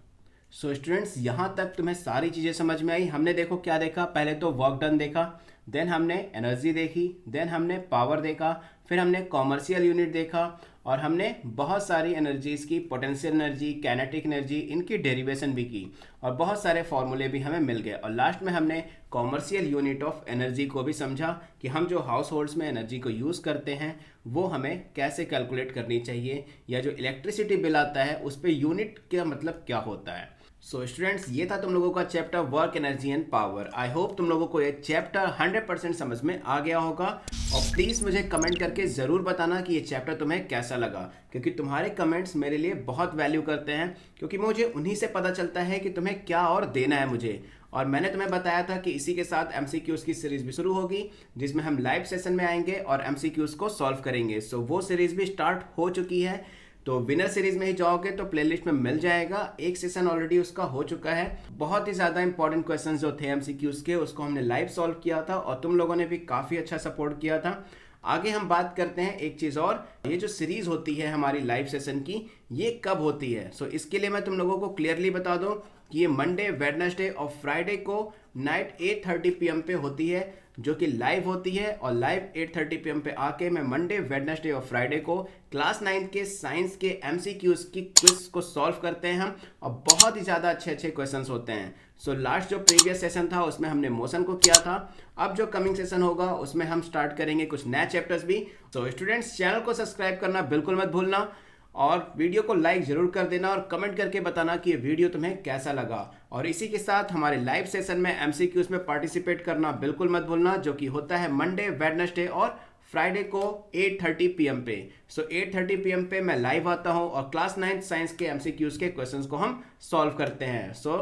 सो स्टूडेंट्स, यहाँ तक तुम्हें सारी चीज़ें समझ में आई। हमने देखो क्या देखा, पहले तो वर्क डन देखा, देन हमने एनर्जी देखी, देन हमने पावर देखा, फिर हमने कॉमर्शियल यूनिट देखा, और हमने बहुत सारी एनर्जीज़ की, पोटेंशियल एनर्जी, काइनेटिक एनर्जी, इनकी डेरिवेशन भी की, और बहुत सारे फॉर्मूले भी हमें मिल गए। और लास्ट में हमने कॉमर्शियल यूनिट ऑफ एनर्जी को भी समझा कि हम जो हाउस होल्ड्स में एनर्जी को यूज़ करते हैं वो हमें कैसे कैलकुलेट करनी चाहिए, या जो इलेक्ट्रिसिटी बिल आता है उस पर यूनिट का मतलब क्या होता है। सो स्टूडेंट्स, ये था तुम लोगों का chapter work, energy and power. I hope तुम लोगों को ये चैप्टर 100% समझ में आ गया होगा। और प्लीज़ मुझे कमेंट करके ज़रूर बताना कि ये चैप्टर तुम्हें कैसा लगा, क्योंकि तुम्हारे कमेंट्स मेरे लिए बहुत वैल्यू करते हैं, क्योंकि मुझे उन्हीं से पता चलता है कि तुम्हें क्या और देना है मुझे। और मैंने तुम्हें बताया था कि इसी के साथ MCQs की सीरीज़ भी शुरू होगी, जिसमें हम लाइव सेशन में आएंगे और MCQs को सॉल्व करेंगे। सो वो सीरीज़ भी स्टार्ट हो चुकी है, तो विनर सीरीज में ही जाओगे तो प्लेलिस्ट में मिल जाएगा। एक सेशन ऑलरेडी उसका हो चुका है। बहुत ही ज़्यादा इंपॉर्टेंट क्वेश्चंस जो थे MCQs के, उसको हमने लाइव सॉल्व किया था और तुम लोगों ने भी काफ़ी अच्छा सपोर्ट किया था। आगे हम बात करते हैं एक चीज़ और, ये जो सीरीज़ होती है हमारी लाइव सेशन की, ये कब होती है। सो इसके लिए मैं तुम लोगों को क्लियरली बता दूं कि ये मंडे, वेडनेसडे और फ्राइडे को नाइट 8:30 PM पे होती है, जो कि लाइव होती है। और लाइव 8:30 PM पे आके मैं मंडे, वेडनेसडे और फ्राइडे को क्लास 9 के साइंस के MCQs की क्विज को सॉल्व करते हैं हम, और बहुत ही ज़्यादा अच्छे अच्छे क्वेश्चंस होते हैं। सो लास्ट जो प्रीवियस सेशन था उसमें हमने मोशन को किया था। अब जो कमिंग सेशन होगा उसमें हम स्टार्ट करेंगे कुछ नए चैप्टर्स भी। सो स्टूडेंट्स, चैनल को सब्सक्राइब करना बिल्कुल मत भूलना, और वीडियो को लाइक ज़रूर कर देना, और कमेंट करके बताना कि ये वीडियो तुम्हें कैसा लगा। और इसी के साथ हमारे लाइव सेशन में MCQs में पार्टिसिपेट करना बिल्कुल मत भूलना, जो कि होता है मंडे, वेडनेसडे और फ्राइडे को 8:30 PM पे। सो 8:30 PM पे मैं लाइव आता हूँ और क्लास 9 साइंस के MCQs के क्वेश्चंस को हम सॉल्व करते हैं। So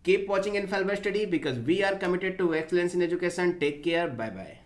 keep watching infallible study, because we are committed to excellence in education. Take care, bye bye.